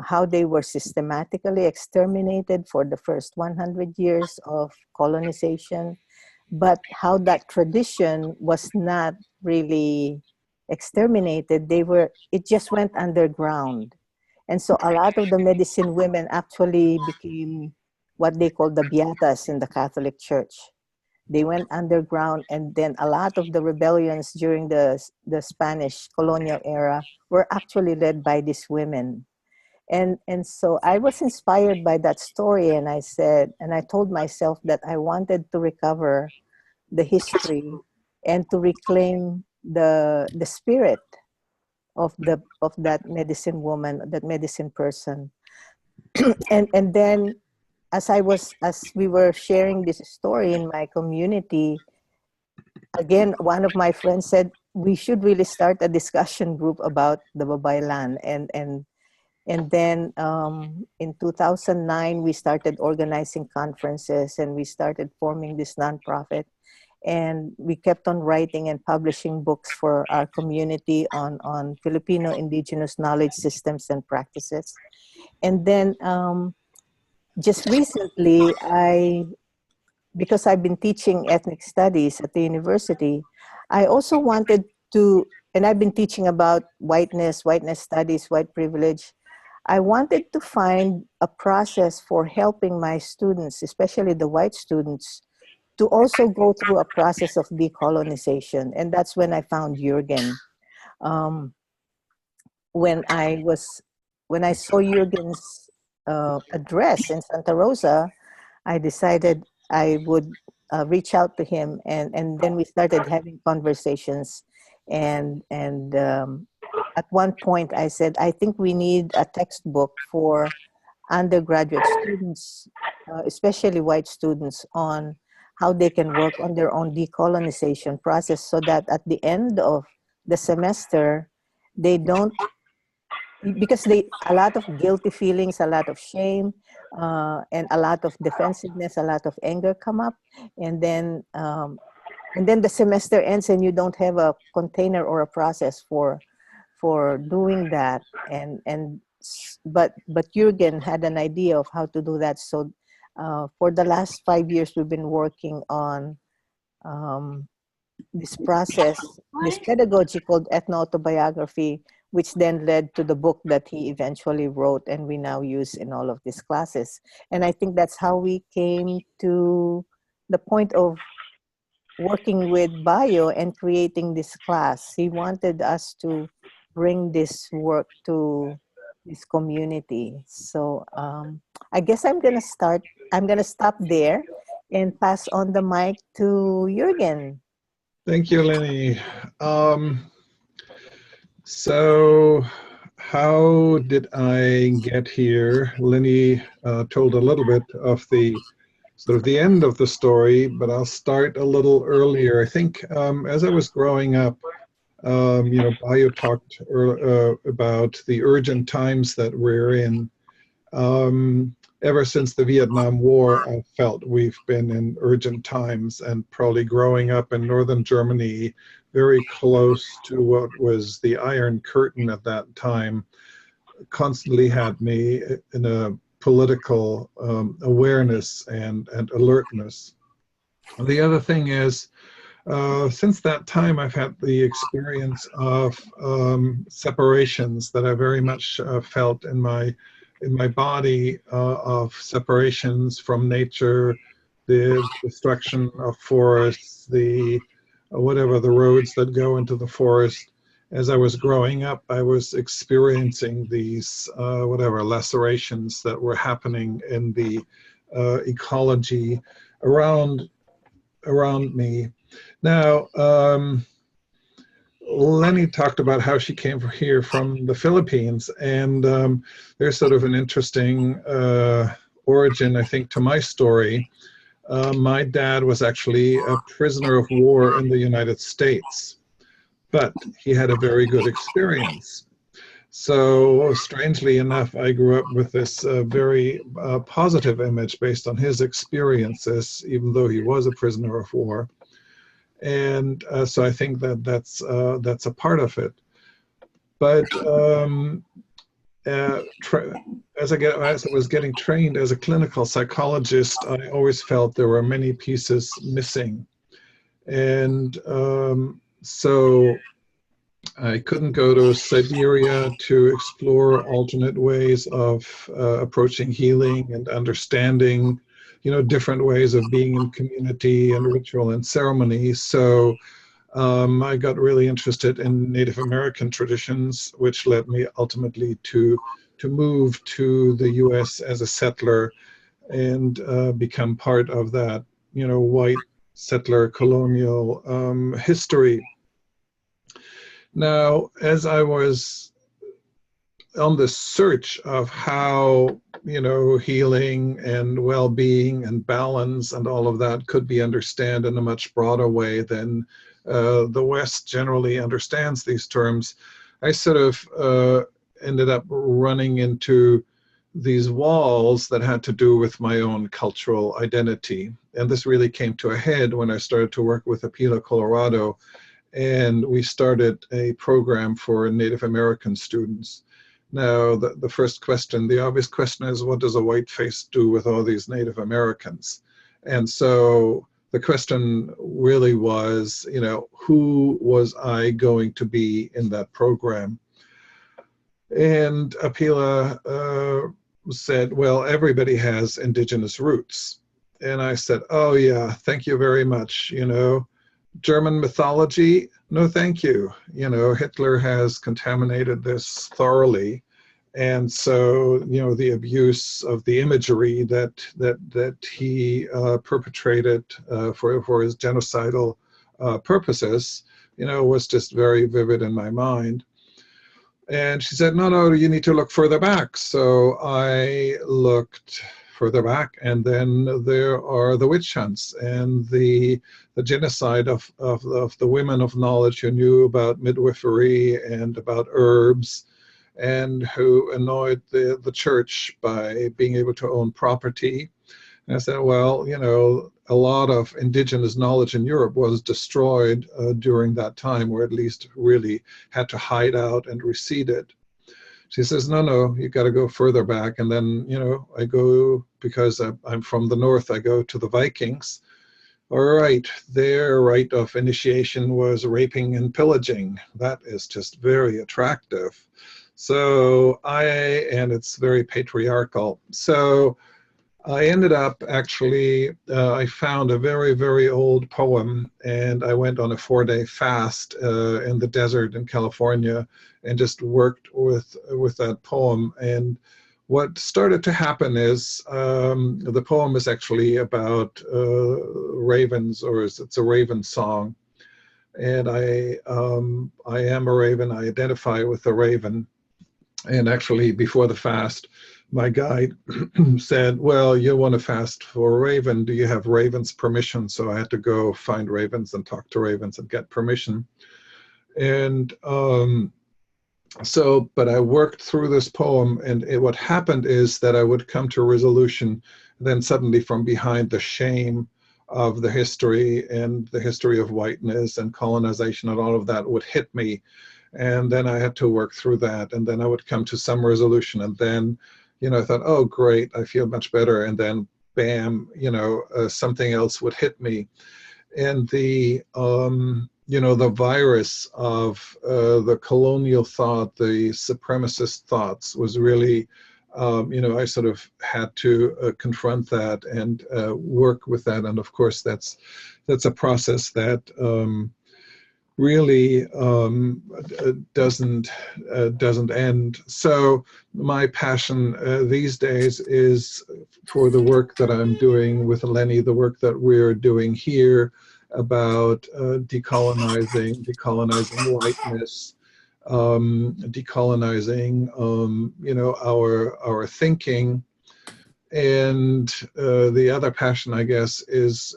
how they were systematically exterminated for the first 100 years of colonization, but how that tradition was not really exterminated. It just went underground. And so a lot of the medicine women actually became what they call the beatas in the Catholic Church. They went underground, and then a lot of the rebellions during the Spanish colonial era were actually led by these women. And so I was inspired by that story, and I said, and I told myself that I wanted to recover the history and to reclaim the spirit of that medicine woman, that medicine person. and then as we were sharing this story in my community, again, one of my friends said, we should really start a discussion group about the Babaylan. And then in 2009, we started organizing conferences, and we started forming this nonprofit. And we kept on writing and publishing books for our community on Filipino indigenous knowledge systems and practices. And then just recently, because I've been teaching ethnic studies at the university, I also wanted to, and I've been teaching about whiteness studies, white privilege. I wanted to find a process for helping my students, especially the white students, to also go through a process of decolonization. And that's when I found Jürgen. When I saw Jürgen's address in Santa Rosa, I decided I would reach out to him, and then we started having conversations. And at one point I said, I think we need a textbook for undergraduate students, especially white students, on how they can work on their own decolonization process, so that at the end of the semester, they don't, because a lot of guilty feelings, a lot of shame, and a lot of defensiveness, a lot of anger come up, and then the semester ends and you don't have a container or a process for doing that. But Jürgen had an idea of how to do that. So for the last 5 years, we've been working on this process, this pedagogy called ethno-autobiography, which then led to the book that he eventually wrote and we now use in all of these classes. And I think that's how we came to the point of working with Bayo and creating this class. He wanted us to bring this work to this community. So I guess I'm gonna stop there and pass on the mic to Jürgen. Thank you, Lenny. So how did I get here? Lenny told a little bit of the sort of the end of the story, but I'll start a little earlier. I think as I was growing up, Bayo talked about the urgent times that we're in. Ever since the Vietnam War, I felt we've been in urgent times, and probably growing up in northern Germany, very close to what was the Iron Curtain at that time, constantly had me in a political awareness and alertness. The other thing is, since that time, I've had the experience of separations that I very much felt in my body, of separations from nature, the destruction of forests, the roads that go into the forest. As I was growing up, I was experiencing these lacerations that were happening in the ecology around me. Now, Lenny talked about how she came here from the Philippines, and there's sort of an interesting origin, I think, to my story. My dad was actually a prisoner of war in the United States, but he had a very good experience. So strangely enough, I grew up with this very positive image based on his experiences, even though he was a prisoner of war. And so I think that's a part of it. But as I was getting trained as a clinical psychologist, I always felt there were many pieces missing. And so I couldn't go to Siberia to explore alternate ways of approaching healing and understanding, different ways of being in community and ritual and ceremony. So I got really interested in Native American traditions, which led me ultimately to move to the U.S. as a settler and become part of that, white settler colonial history. Now, as I was on the search of how, healing and well-being and balance and all of that could be understood in a much broader way than the West generally understands these terms, I sort of ended up running into these walls that had to do with my own cultural identity. And this really came to a head when I started to work with Apila, Colorado, and we started a program for Native American students. Now, the first question, the obvious question is, what does a white face do with all these Native Americans? And so the question really was, who was I going to be in that program? And Apila said, well, everybody has indigenous roots. And I said, oh yeah, thank you very much, German mythology, no thank you. Hitler has contaminated this thoroughly. And so, the abuse of the imagery that he perpetrated for his genocidal purposes, was just very vivid in my mind. And she said, no, you need to look further back. So I looked further back, and then there are the witch hunts and the genocide of the women of knowledge who knew about midwifery and about herbs, and who annoyed the church by being able to own property. And I said, well, a lot of indigenous knowledge in Europe was destroyed during that time, or at least really had to hide out and receded. She says, no, you got to go further back. And then, I go, because I'm from the north, I go to the Vikings. All right, their rite of initiation was raping and pillaging. That is just very attractive. So and it's very patriarchal. So I ended up actually, I found a very, very old poem, and I went on a 4-day fast in the desert in California and just worked with that poem. And what started to happen is the poem is actually about ravens, or it's a raven song. And I am a raven, I identify with a raven. And actually, before the fast, my guide said, well, you want to fast for a raven. Do you have ravens' permission? So I had to go find ravens and talk to ravens and get permission. And but I worked through this poem, and what happened is that I would come to a resolution, then suddenly from behind the shame of the history and the history of whiteness and colonization and all of that would hit me. And then I had to work through that, and then I would come to some resolution, and then, I thought, oh, great, I feel much better, and then bam, something else would hit me. And the virus of the colonial thought, the supremacist thoughts was really, I sort of had to confront that and work with that. And of course, that's a process that really doesn't end. So my passion these days is for the work that I'm doing with Lenny, the work that we're doing here about decolonizing whiteness, decolonizing our thinking. And the other passion, I guess, is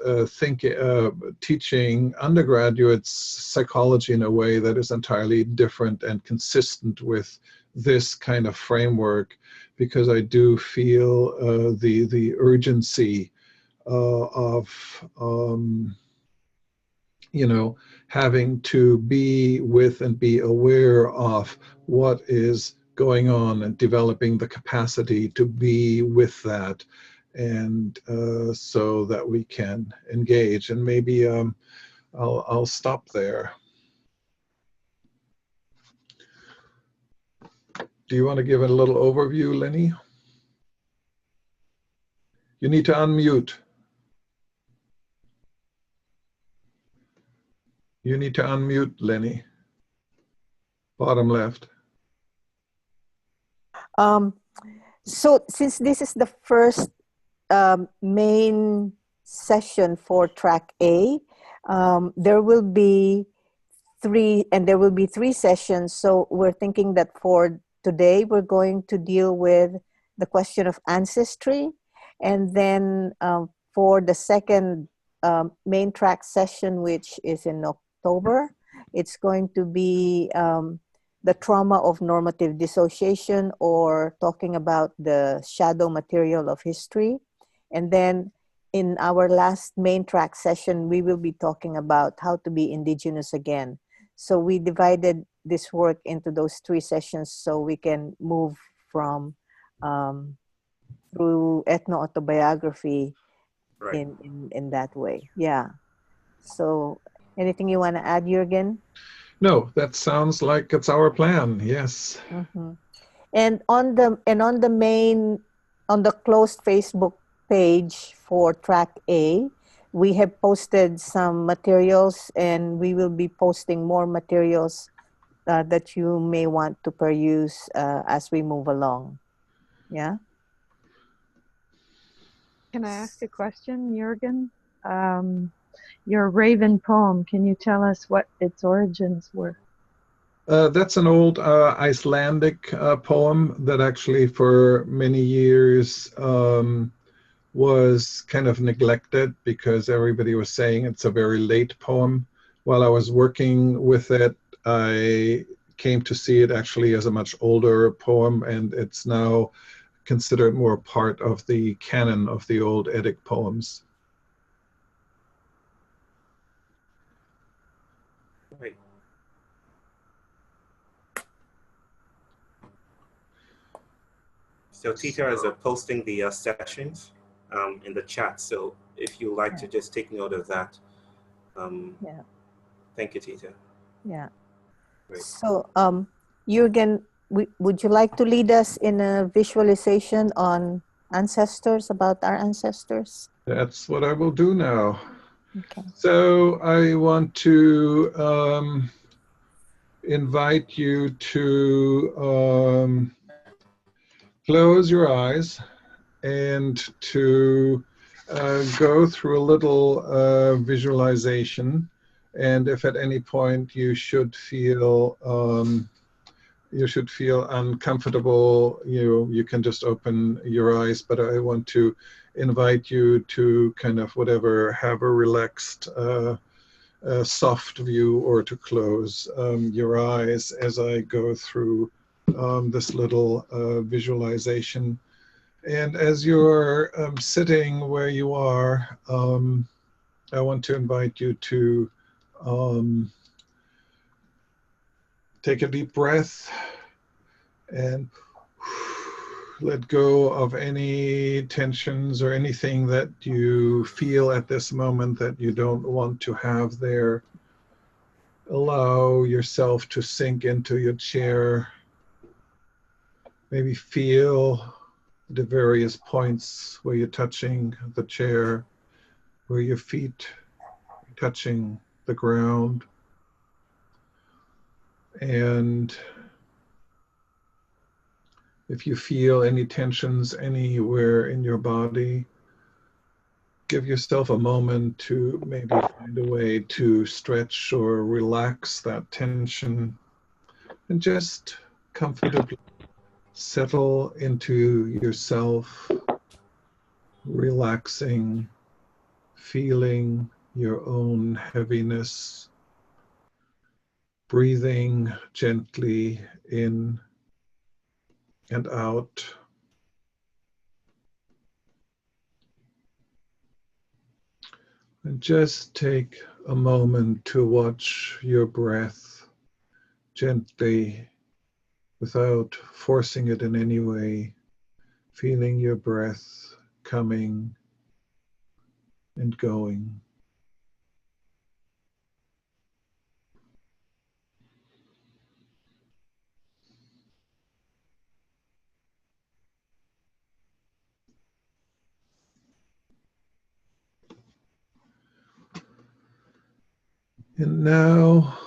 teaching undergraduates psychology in a way that is entirely different and consistent with this kind of framework, because I do feel the urgency of having to be with and be aware of what is going on and developing the capacity to be with that, and so that we can engage. And maybe I'll stop there. Do you want to give a little overview, Lenny? You need to unmute. You need to unmute, Lenny. Bottom left. So since this is the first main session for track A, there will be three sessions. So we're thinking that for today, we're going to deal with the question of ancestry. And then for the second main track session, which is in October, it's going to be the trauma of normative dissociation, or talking about the shadow material of history. And then in our last main track session, we will be talking about how to be indigenous again. So we divided this work into those three sessions so we can move from through ethno-autobiography in that way. Yeah. So anything you want to add, Jürgen? No, that sounds like it's our plan. Yes. Mm-hmm. And on the closed Facebook page for track A, we have posted some materials, and we will be posting more materials that you may want to peruse as we move along. Yeah. Can I ask a question, Jürgen? Your Raven poem, can you tell us what its origins were? That's an old Icelandic poem that actually for many years was kind of neglected because everybody was saying it's a very late poem. While I was working with it, I came to see it actually as a much older poem, and it's now considered more part of the canon of the old Eddic poems. Right. So Tita is posting the sessions in the chat. So if you like to just take note of that. Yeah. Thank you, Tita. Yeah. Great. So Jürgen, would you like to lead us in a visualization on ancestors, about our ancestors? That's what I will do now. Okay. So I want to invite you to close your eyes and to go through a little visualization. And if at any point you should feel uncomfortable, you can just open your eyes. But I want to invite you to kind of have a relaxed, soft view, or to close your eyes as I go through this little visualization. And as you're sitting where you are, I want to invite you to take a deep breath and let go of any tensions or anything that you feel at this moment that you don't want to have there. Allow yourself to sink into your chair. Maybe feel the various points where you're touching the chair, where your feet are touching the ground. And if you feel any tensions anywhere in your body, give yourself a moment to maybe find a way to stretch or relax that tension, and just comfortably settle into yourself, relaxing, feeling your own heaviness, breathing gently in and out. And just take a moment to watch your breath gently, without forcing it in any way, feeling your breath coming and going. And now,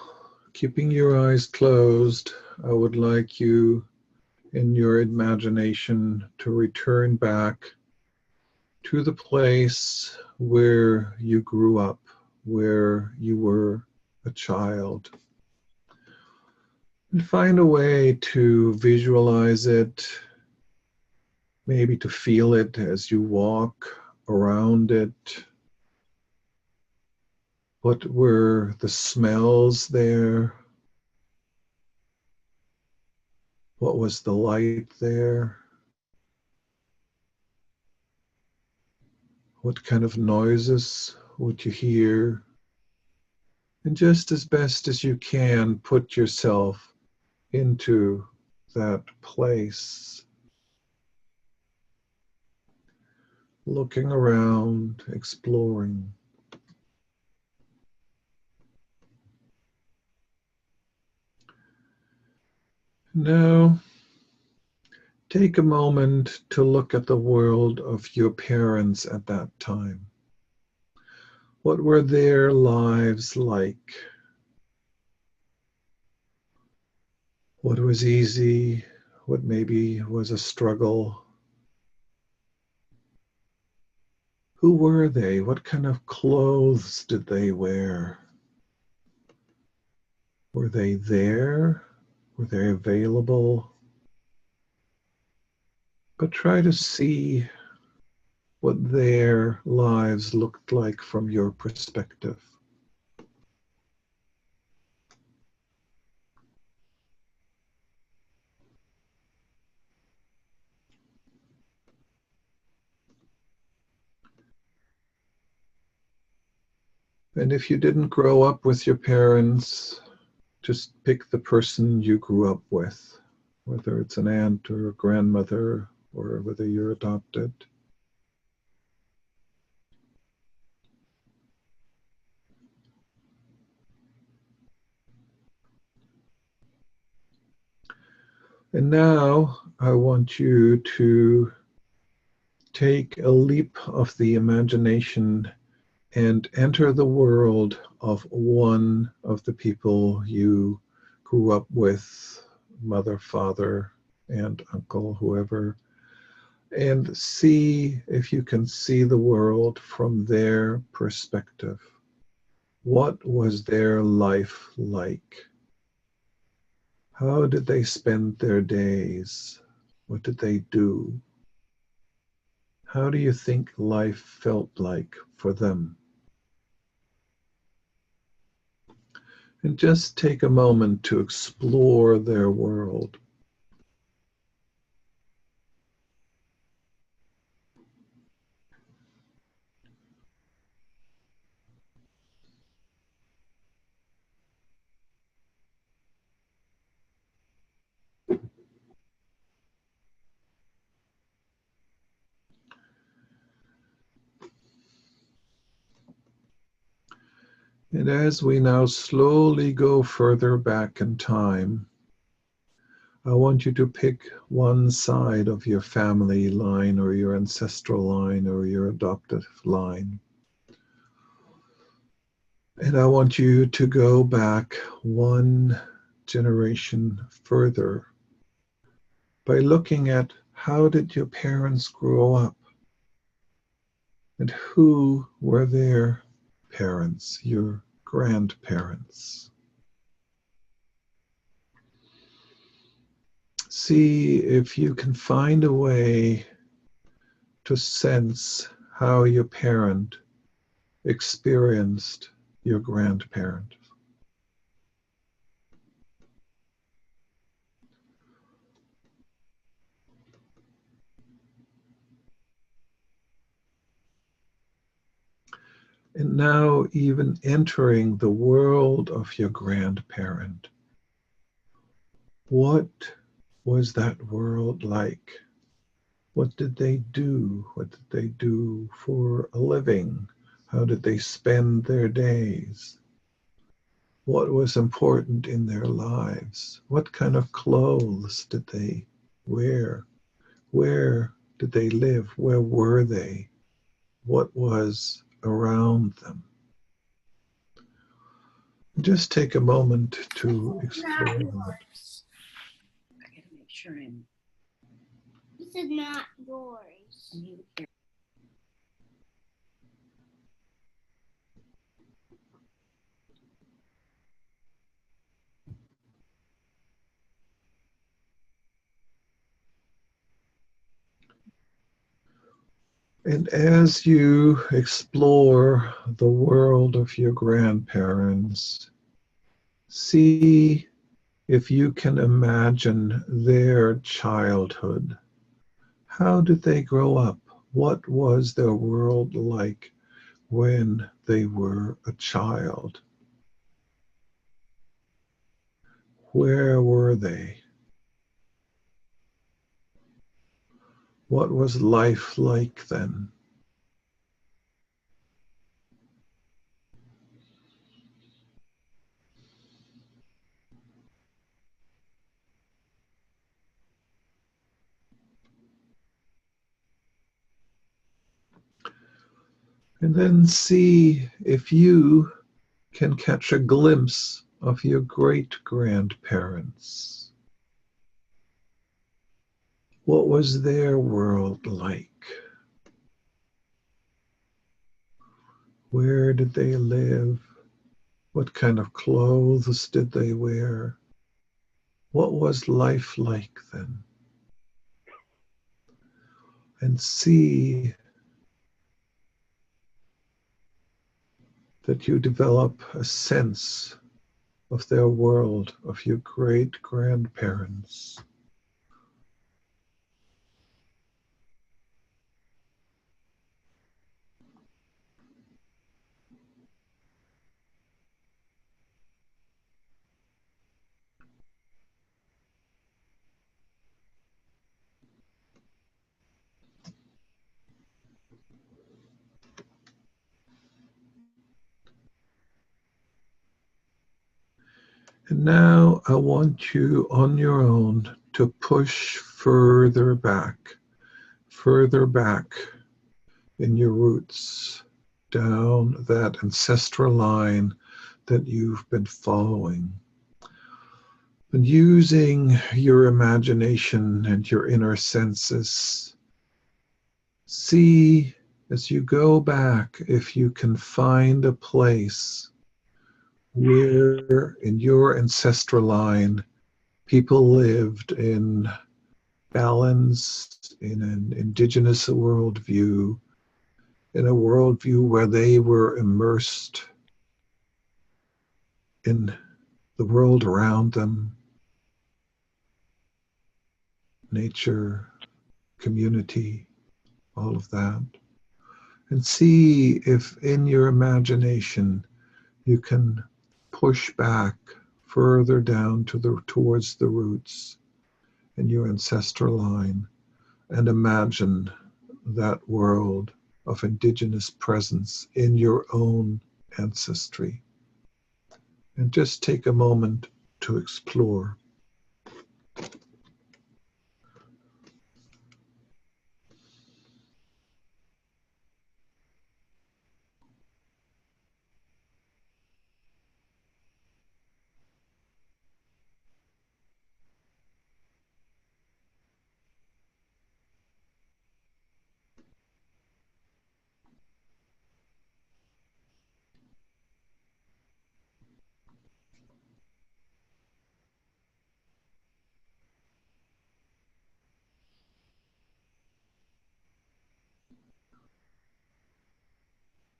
keeping your eyes closed, I would like you in your imagination to return back to the place where you grew up, where you were a child. And find a way to visualize it, maybe to feel it as you walk around it. What were the smells there? What was the light there? What kind of noises would you hear? And just as best as you can, put yourself into that place. Looking around, exploring. Now, take a moment to look at the world of your parents at that time. What were their lives like? What was easy? What maybe was a struggle? Who were they? What kind of clothes did they wear? Were they there? Were they available? But try to see what their lives looked like from your perspective. And if you didn't grow up with your parents, just pick the person you grew up with, whether it's an aunt or a grandmother or whether you're adopted. And now I want you to take a leap of the imagination and enter the world of one of the people you grew up with, mother, father, aunt, uncle, whoever, and see if you can see the world from their perspective. What was their life like? How did they spend their days? What did they do? How do you think life felt like for them? And just take a moment to explore their world. And as we now slowly go further back in time, I want you to pick one side of your family line or your ancestral line or your adoptive line. And I want you to go back one generation further by looking at how did your parents grow up and who were their parents, your grandparents. See if you can find a way to sense how your parent experienced your grandparent. And now even entering the world of your grandparent. What was that world like? What did they do? What did they do for a living? How did they spend their days? What was important in their lives? What kind of clothes did they wear? Where did they live? Where were they? What was around them? Just take a moment to explore that. I gotta make sure I'm. This is not yours. And as you explore the world of your grandparents, see if you can imagine their childhood. How did they grow up? What was their world like when they were a child? Where were they? What was life like then? And then see if you can catch a glimpse of your great-grandparents. What was their world like? Where did they live? What kind of clothes did they wear? What was life like then? And see that you develop a sense of their world, of your great-grandparents. And now I want you on your own to push further back in your roots, down that ancestral line that you've been following. And using your imagination and your inner senses, see as you go back if you can find a place where in your ancestral line people lived in balance, in an indigenous worldview, in a worldview where they were immersed in the world around them, nature, community, all of that. And see if in your imagination you can push back further down towards the roots in your ancestral line and imagine that world of indigenous presence in your own ancestry. And just take a moment to explore.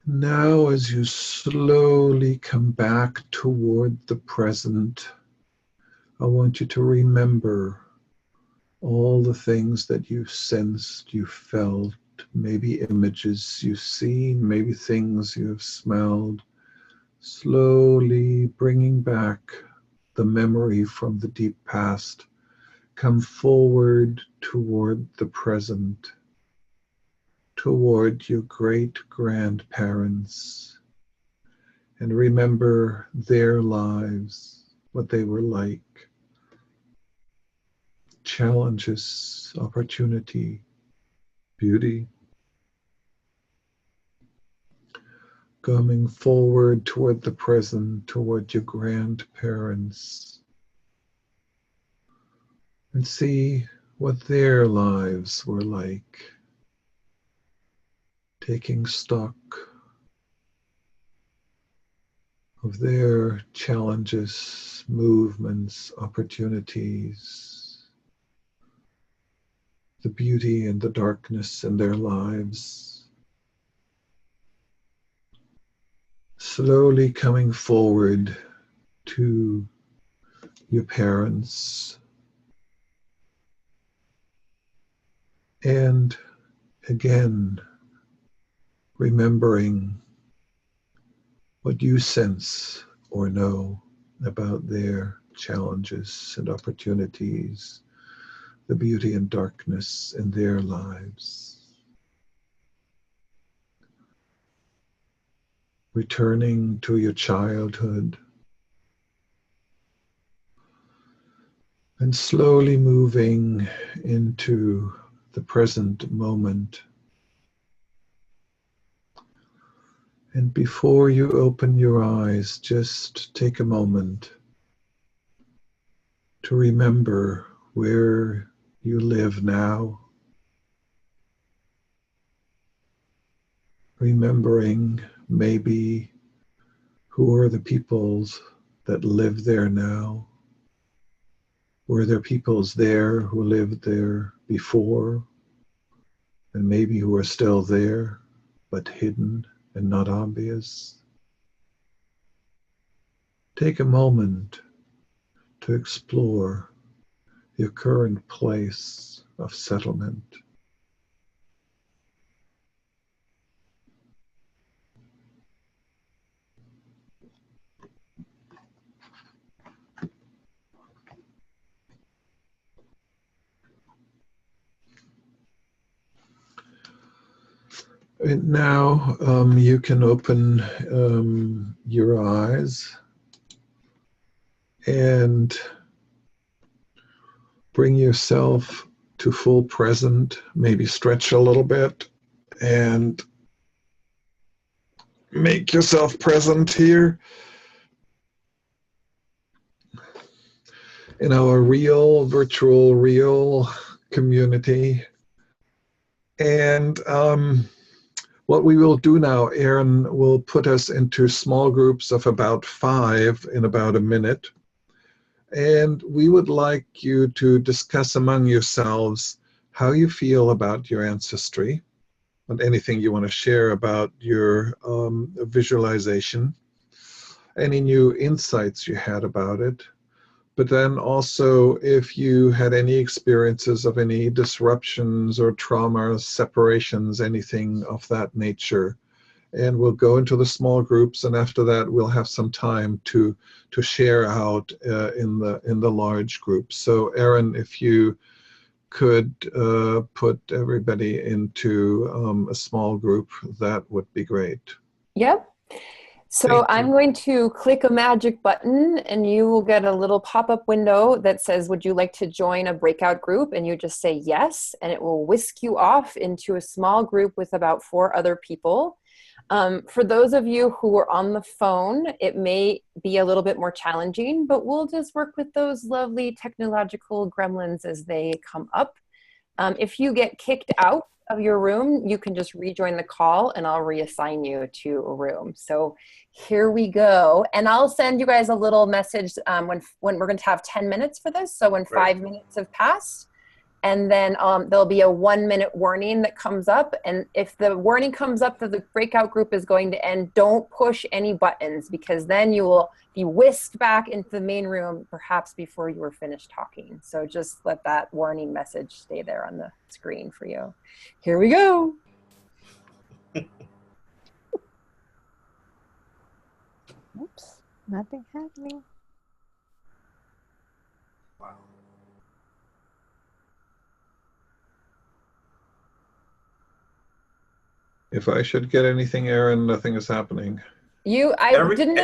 Now, as you slowly come back toward the present, I want you to remember all the things that you've sensed, you felt, maybe images you've seen, maybe things you've smelled, slowly bringing back the memory from the deep past. Come forward toward the present, toward your great-grandparents, and remember their lives, what they were like, challenges, opportunity, beauty. coming forward toward the present, toward your grandparents, and see what their lives were like, taking stock of their challenges, movements, opportunities, the beauty and the darkness in their lives. Slowly coming forward to your parents, and again remembering what you sense or know about their challenges and opportunities, the beauty and darkness in their lives. Returning to your childhood and slowly moving into the present moment. And before you open your eyes, just take a moment to remember where you live now. Remembering maybe who are the peoples that live there now. Were there peoples there who lived there before, and maybe who are still there, but hidden and not obvious? Take a moment to explore your current place of settlement. And now you can open your eyes and bring yourself to full present, maybe stretch a little bit and make yourself present here in our real, virtual, real community. And what we will do now, Aaron will put us into small groups of about 5 in about a minute. And we would like you to discuss among yourselves how you feel about your ancestry and anything you want to share about your visualization, any new insights you had about it. But then also if you had any experiences of any disruptions or traumas, separations, anything of that nature. And we'll go into the small groups, and after that we'll have some time to share out in the large groups. So Aaron, if you could put everybody into a small group, that would be great. Yep. So I'm going to click a magic button and you will get a little pop-up window that says, would you like to join a breakout group? And you just say yes, and it will whisk you off into a small group with about 4 other people. For those of you who are on the phone, it may be a little bit more challenging, but we'll just work with those lovely technological gremlins as they come up. If you get kicked out of your room, you can just rejoin the call and I'll reassign you to a room. So here we go. And I'll send you guys a little message when we're going to have 10 minutes for this. So when 5 minutes have passed, and then there'll be a 1-minute warning that comes up. And if the warning comes up that the breakout group is going to end, don't push any buttons, because then you will be whisked back into the main room perhaps before you were finished talking. So just let that warning message stay there on the screen for you. Here we go. Oops, nothing happening. Wow. If I should get anything, Aaron, nothing is happening. I didn't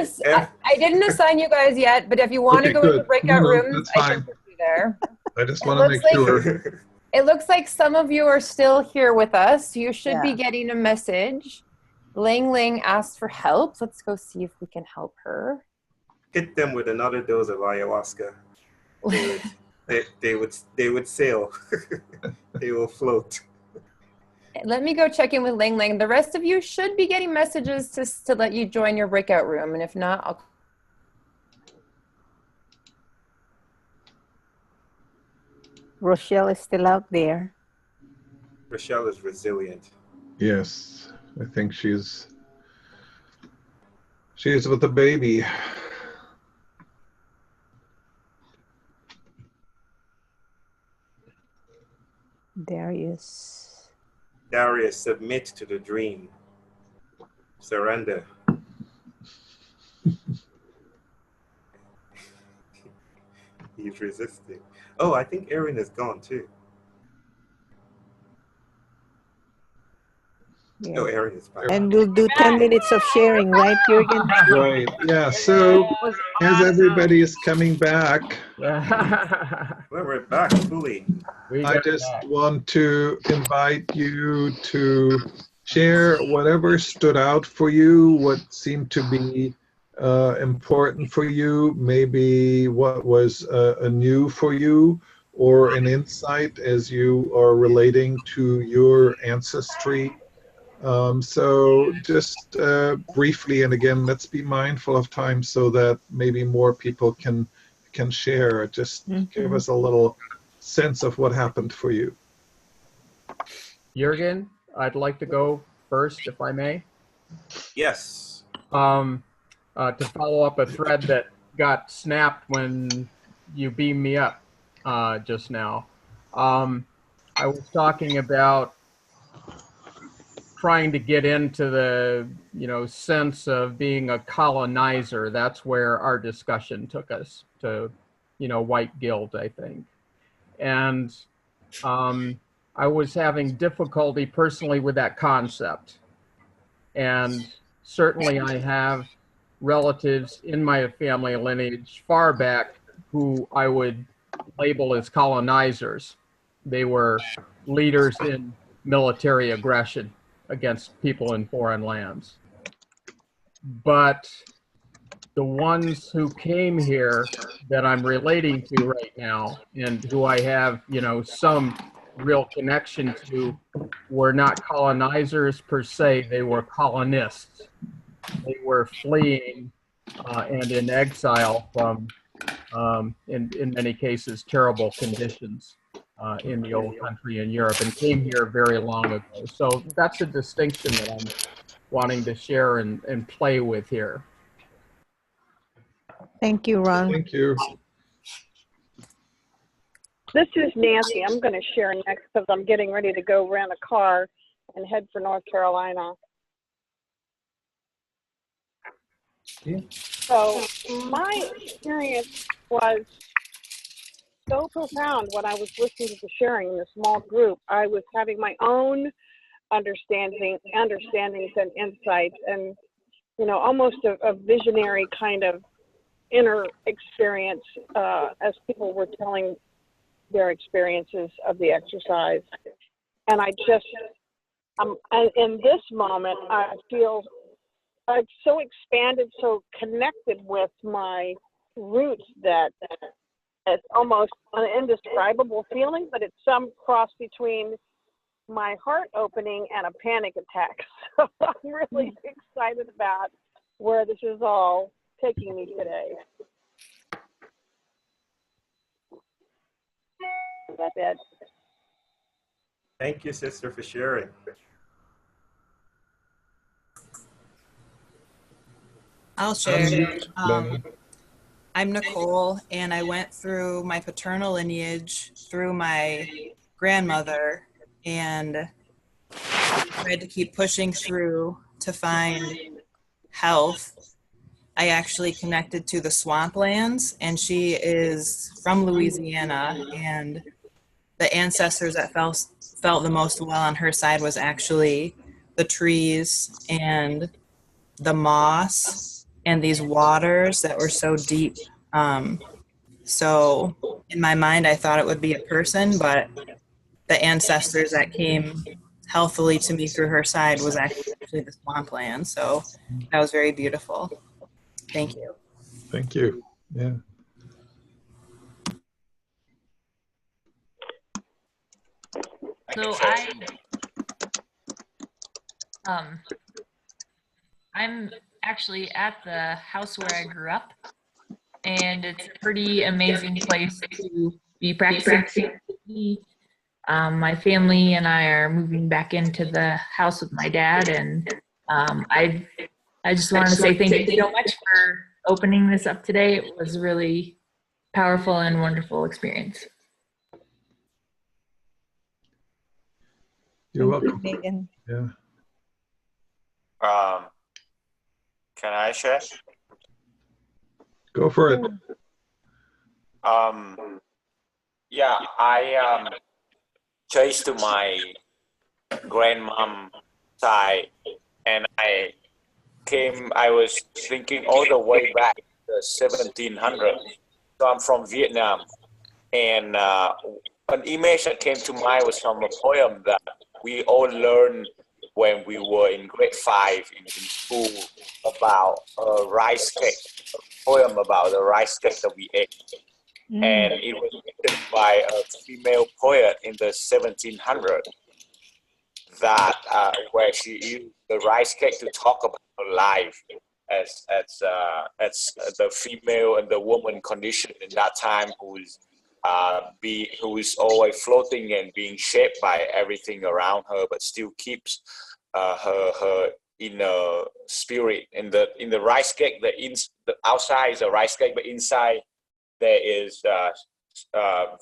assign you guys yet, but if you want to go into breakout rooms, I can put you there. I just want to make sure. It looks like some of you are still here with us. You should be getting a message Ling Ling asked for help. Let's go see if we can help her. Hit them with another dose of ayahuasca. They would sail. They will float. Let me go check in with Ling Ling. The rest of you should be getting messages to let you join your breakout room. And if not, I'll... Rochelle is still out there. Rochelle is resilient. Yes, I think she's with the baby. Darius. Darius, submit to the dream. Surrender. He's resisting. Oh, I think Erin is gone too. Yeah. Oh, Erin is back. And we'll do 10 minutes of sharing, right, Jürgen? Right. Yeah. So as everybody is coming back, Well, we're back fully. I just want to invite you to share whatever stood out for you, what seemed to be important for you, maybe what was new for you, or an insight as you are relating to your ancestry. So just briefly, and again, let's be mindful of time so that maybe more people can share. Just give us a little sense of what happened for you. Jürgen, I'd like to go first, if I may. Yes. To follow up a thread that got snapped when you beamed me up just now. I was talking about trying to get into the, sense of being a colonizer. That's where our discussion took us to, white guilt, I think. And I was having difficulty personally with that concept. And certainly I have relatives in my family lineage far back who I would label as colonizers. They were leaders in military aggression against people in foreign lands. But the ones who came here that I'm relating to right now and who I have, some real connection to were not colonizers per se, they were colonists. They were fleeing and in exile from, in many cases, terrible conditions in the old country in Europe, and came here very long ago. So that's a distinction that I'm wanting to share and play with here. Thank you, Ron. Thank you. This is Nancy. I'm going to share next because I'm getting ready to go rent a car and head for North Carolina. So my experience was so profound when I was listening to the sharing in a small group. I was having my own understandings and insights, and almost a visionary kind of inner experience as people were telling their experiences of the exercise. And I just, in this moment, I feel like so expanded, so connected with my roots that it's almost an indescribable feeling, but it's some cross between my heart opening and a panic attack. So I'm really excited about where this is all taking me today. That's it. Thank you, sister, for sharing. I'll share. I'm Nicole, and I went through my paternal lineage through my grandmother and tried to keep pushing through to find health. I actually connected to the swamplands, and she is from Louisiana, and the ancestors that felt the most well on her side was actually the trees and the moss and these waters that were so deep. So in my mind, I thought it would be a person, but the ancestors that came healthily to me through her side was actually actually the swampland. So that was very beautiful. Thank you. Thank you. Yeah. So I'm actually at the house where I grew up, and it's a pretty amazing place to be practicing. My family and I are moving back into the house with my dad, and I just wanted to say thank you so much for opening this up today. It was a really powerful and wonderful experience. You're Thank you, welcome. Megan. Yeah. Can I share? Go for it. Yeah, I traced to my grandmom side, and I was thinking all the way back to the 1700s. So I'm from Vietnam, and an image that came to mind was from a poem that we all learned when we were in grade 5 in school about a rice cake, a poem about the rice cake that we ate. And it was written by a female poet in the 1700s that where she used the rice cake to talk about her life as the female and the woman condition in that time who is always floating and being shaped by everything around her, but still keeps her inner spirit. In the rice cake, the outside is a rice cake, but inside there is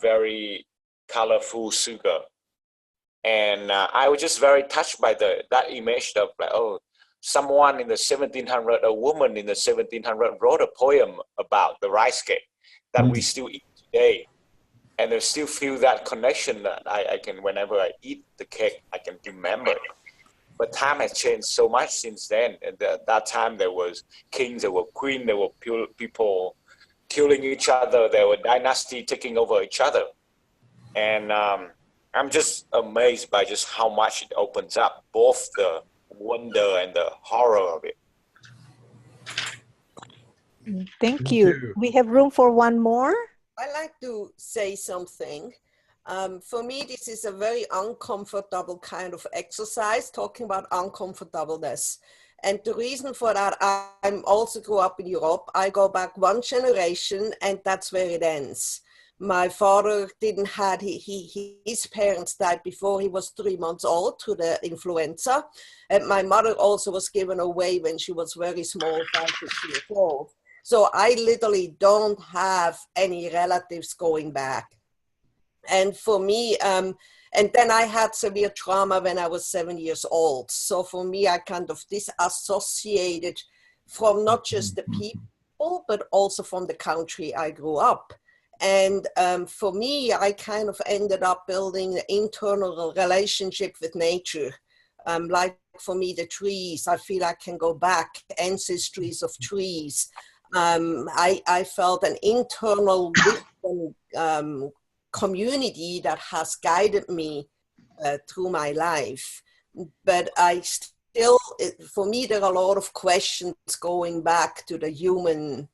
very colorful sugar. And I was just very touched by that image of like, oh, someone in the 1700s, a woman in the 1700s wrote a poem about the rice cake that we still eat today. And I still feel that connection that I can, whenever I eat the cake, I can remember it. But time has changed so much since then. And at that time, there was kings, there were queens, there were people killing each other, there were dynasty taking over each other. And I'm just amazed by just how much it opens up, both the wonder and the horror of it. Thank you. We have room for one more. I'd like to say something. For me, this is a very uncomfortable kind of exercise, talking about uncomfortableness. And the reason for that, I also grew up in Europe. I go back one generation, and that's where it ends. My father didn't have, his parents died before he was 3 months old through the influenza. And my mother also was given away when she was very small, 5, 6 years old. So I literally don't have any relatives going back. And for me, and then I had severe trauma when I was 7 years old. So for me, I kind of disassociated from not just the people, but also from the country I grew up. And for me, I kind of ended up building an internal relationship with nature. Like for me, the trees, I feel I can go back, ancestries of trees. I felt an internal wisdom, community that has guided me through my life. But I still, for me, there are a lot of questions going back to the human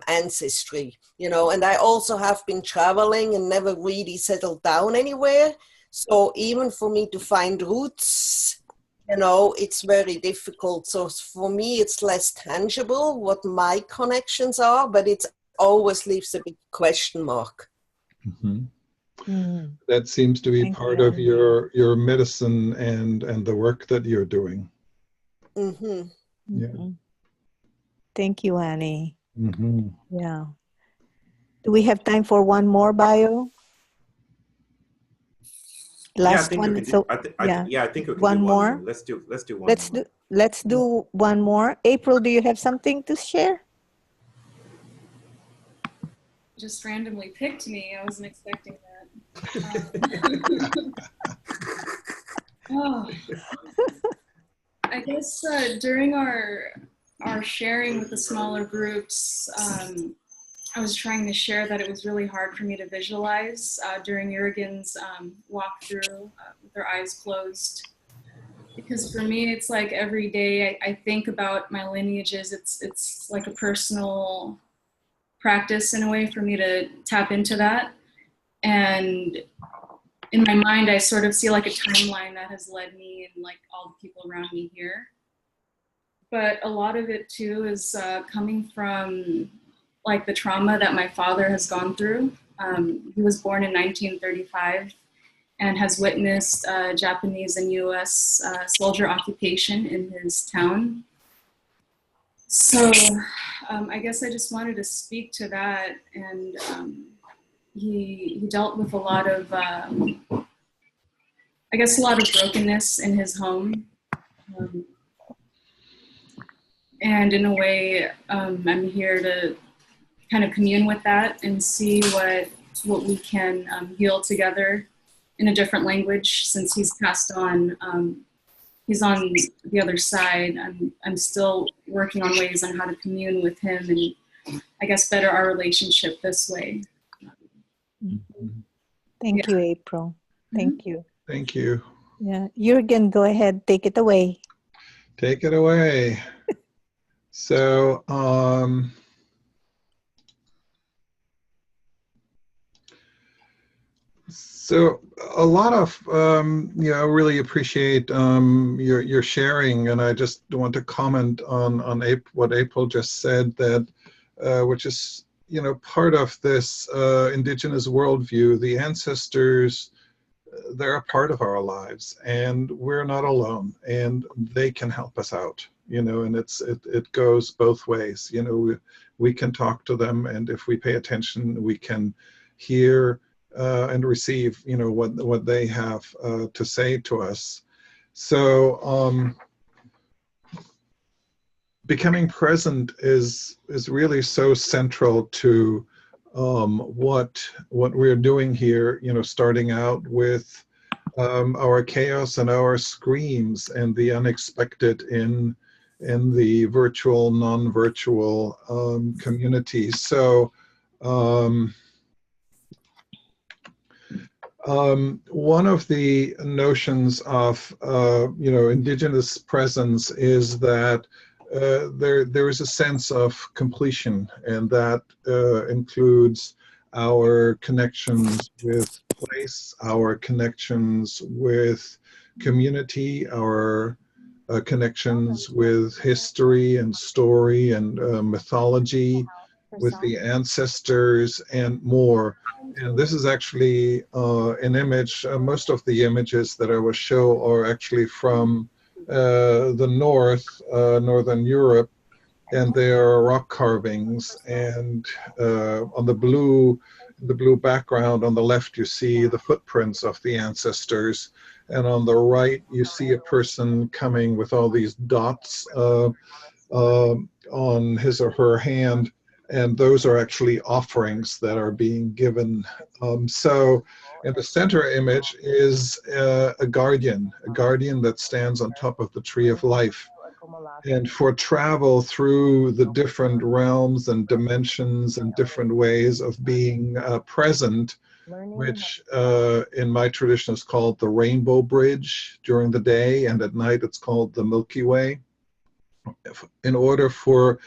ancestry, you know, and I also have been traveling and never really settled down anywhere. So even for me to find roots, you know, it's very difficult. So for me, it's less tangible what my connections are, but it always leaves a big question mark. That seems to be part of your medicine and the work that you're doing. Yeah. Thank you, Annie. Yeah. Do we have time for one more bio? Last one. So I think we can one do more. one more. Let's do one more. Let's do one more. April, do you have something to share? Just randomly picked me. I wasn't expecting that. Oh, I guess during our sharing with the smaller groups, I was trying to share that it was really hard for me to visualize during Jurgen's walkthrough with her eyes closed. because for me, it's like every day I think about my lineages. It's like a personal practice in a way for me to tap into that. And in my mind, I sort of see like a timeline that has led me and like all the people around me here. But a lot of it too is coming from like the trauma that my father has gone through. He was born in 1935 and has witnessed Japanese and US soldier occupation in his town. So I guess I just wanted to speak to that. And he dealt with a lot of, I guess, a lot of brokenness in his home. And in a way, I'm here to kind of commune with that and see what we can heal together in a different language. Since he's passed on, he's on the other side. I'm still working on ways on how to commune with him and I guess better our relationship this way. Thank you, April. Thank you. Thank you. Yeah, Jürgen, go ahead, take it away. Take it away. So, so a lot of, really appreciate your sharing, and I just want to comment on what April just said, that which is, part of this indigenous worldview. The ancestors, they're a part of our lives, and we're not alone, and they can help us out, and it goes both ways. We can talk to them, and if we pay attention, we can hear and receive, what they have to say to us. So becoming present is really so central to what we're doing here, starting out with our chaos and our screams and the unexpected in the virtual, non-virtual community. So one of the notions of indigenous presence is that there is a sense of completion, and that includes our connections with place, our connections with community, our connections with history and story and mythology, with the ancestors, and more. And this is actually an image. Most of the images that I will show are actually from the northern Europe, and they are rock carvings. And on the blue background on the left, you see the footprints of the ancestors, and on the right, you see a person coming with all these dots on his or her hand. And those are actually offerings that are being given. So in the center image is a guardian that stands on top of the tree of life. And for travel through the different realms and dimensions and different ways of being present, which in my tradition is called the Rainbow Bridge during the day, and at night it's called the Milky Way. In order for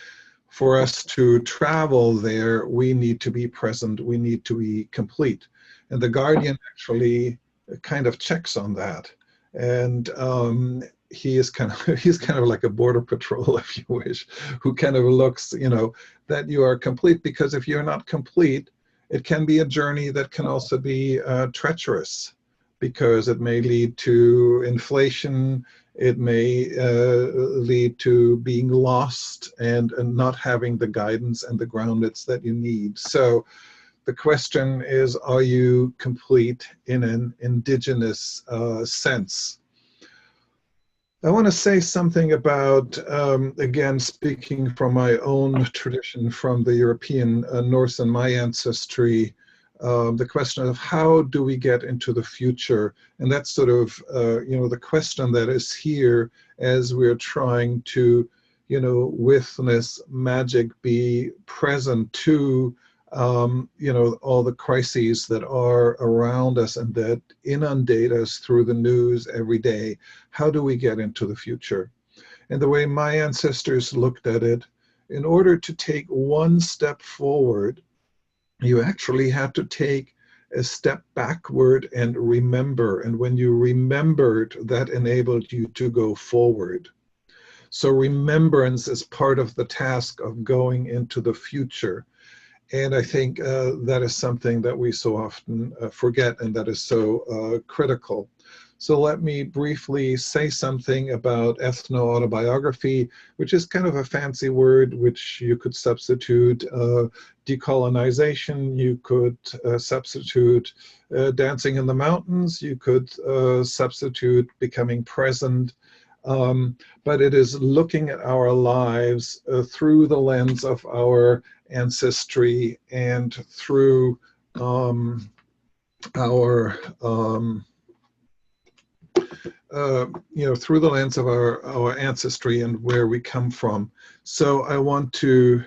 us to travel there, we need to be present, we need to be complete. And the guardian actually kind of checks on that. And he's kind of like a border patrol, if you wish, who kind of looks, that you are complete. Because if you're not complete, it can be a journey that can also be treacherous, because it may lead to inflation. It may lead to being lost and not having the guidance and the groundeds that you need. So the question is, are you complete in an indigenous sense? I want to say something about, again, speaking from my own tradition, from the European Norse and my ancestry, the question of how do we get into the future? And that's sort of, the question that is here as we're trying to, witness magic, be present to you know, all the crises that are around us and that inundate us through the news every day. How do we get into the future? And the way my ancestors looked at it, in order to take one step forward, you actually had to take a step backward and remember. And when you remembered, that enabled you to go forward. So remembrance is part of the task of going into the future. And I think that is something that we so often forget, and that is so critical. So let me briefly say something about ethno-autobiography, which is kind of a fancy word which you could substitute decolonization, you could substitute dancing in the mountains, you could substitute becoming present. But it is looking at our lives through the lens of our ancestry and through you know, through the lens of our ancestry and where we come from. So I want to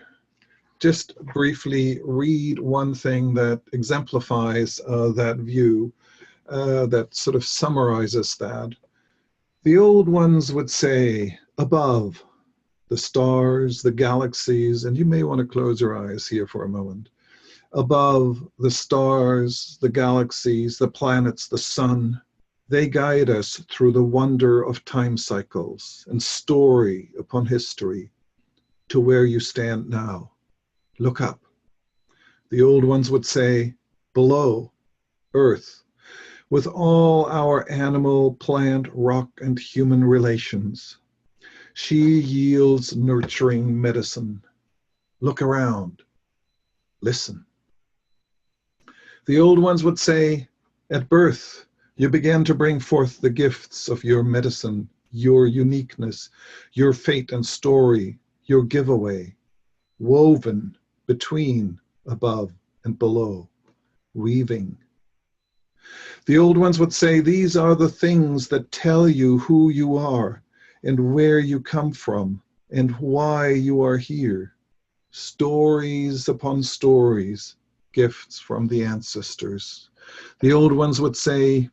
just briefly read one thing that exemplifies that view, that sort of summarizes that. The old ones would say, above, the stars, the galaxies, and you may want to close your eyes here for a moment. Above, the stars, the galaxies, the planets, the sun, they guide us through the wonder of time cycles and story upon history to where you stand now. Look up. The old ones would say, below, earth, with all our animal, plant, rock, and human relations. She yields nurturing medicine. Look around. Listen. The old ones would say, at birth, you began to bring forth the gifts of your medicine, your uniqueness, your fate and story, your giveaway, woven between, above, and below, weaving. The old ones would say, these are the things that tell you who you are and where you come from and why you are here. Stories upon stories, gifts from the ancestors. The old ones would say,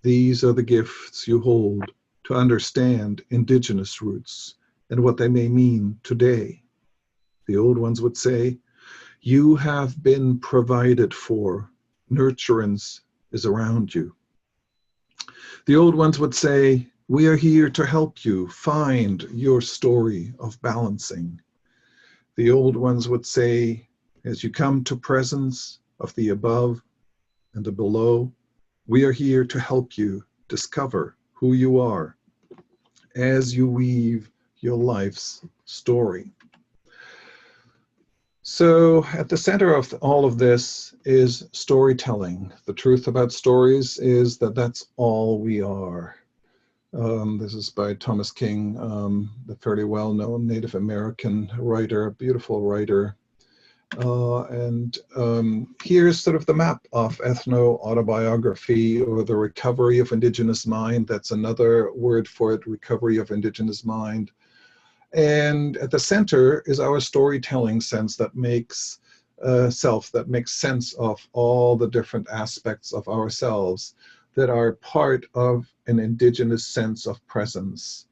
these are the gifts you hold to understand indigenous roots and what they may mean today. The old ones would say, you have been provided for. Nurturance is around you. The old ones would say, we are here to help you find your story of balancing. The old ones would say, as you come to presence of the above and the below, we are here to help you discover who you are as you weave your life's story. So at the center of all of this is storytelling. The truth about stories is that that's all we are. This is by Thomas King, the fairly well-known Native American writer, a beautiful writer. Here's sort of the map of ethno-autobiography, or the recovery of indigenous mind. That's another word for it, recovery of indigenous mind. And at the center is our storytelling sense that makes that makes sense of all the different aspects of ourselves that are part of an indigenous sense of presence.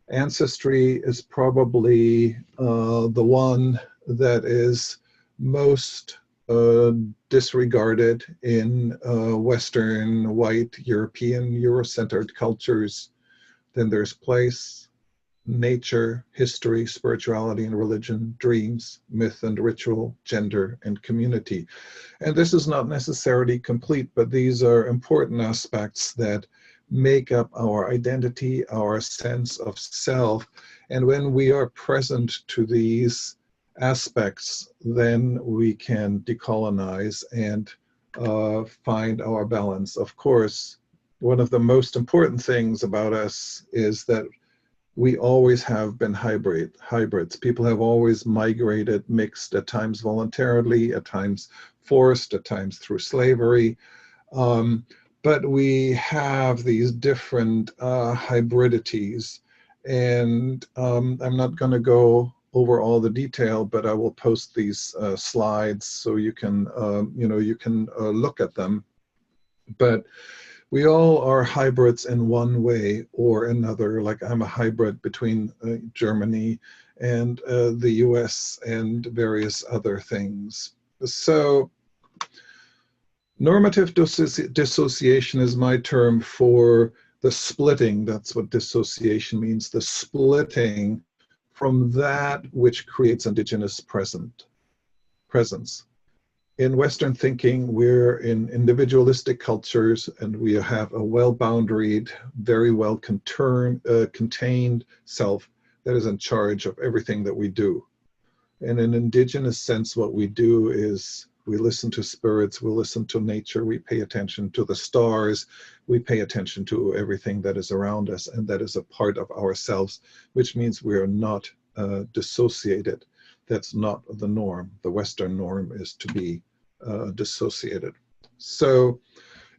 Ancestry is probably the one that is most disregarded in Western, white, European, Euro-centered cultures. Then there's place, nature, history, spirituality and religion, dreams, myth and ritual, gender and community. And this is not necessarily complete, but these are important aspects that make up our identity, our sense of self. And when we are present to these aspects, then we can decolonize and find our balance. Of course, one of the most important things about us is that we always have been hybrids. People have always migrated, mixed, at times voluntarily, at times forced, at times through slavery. But we have these different hybridities. And I'm not going to go over all the detail, but I will post these slides so you can, look at them. But we all are hybrids in one way or another. Like I'm a hybrid between Germany and the US and various other things. So normative dissociation is my term for the splitting. That's what dissociation means, the splitting from that which creates indigenous presence. In Western thinking, we're in individualistic cultures, and we have a well-boundaried, very well contained self that is in charge of everything that we do. In an indigenous sense, what we do is we listen to spirits, we listen to nature, we pay attention to the stars, we pay attention to everything that is around us and that is a part of ourselves, which means we are not dissociated. That's not the norm. The Western norm is to be dissociated. So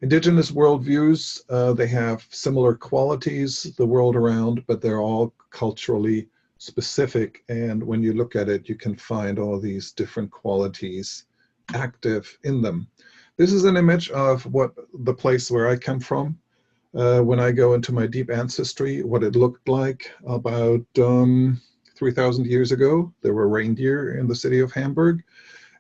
indigenous worldviews, they have similar qualities the world around, but they're all culturally specific. And when you look at it, you can find all these different qualities active in them. This is an image of what the place where I come from. When I go into my deep ancestry, what it looked like about 3,000 years ago. There were reindeer in the city of Hamburg.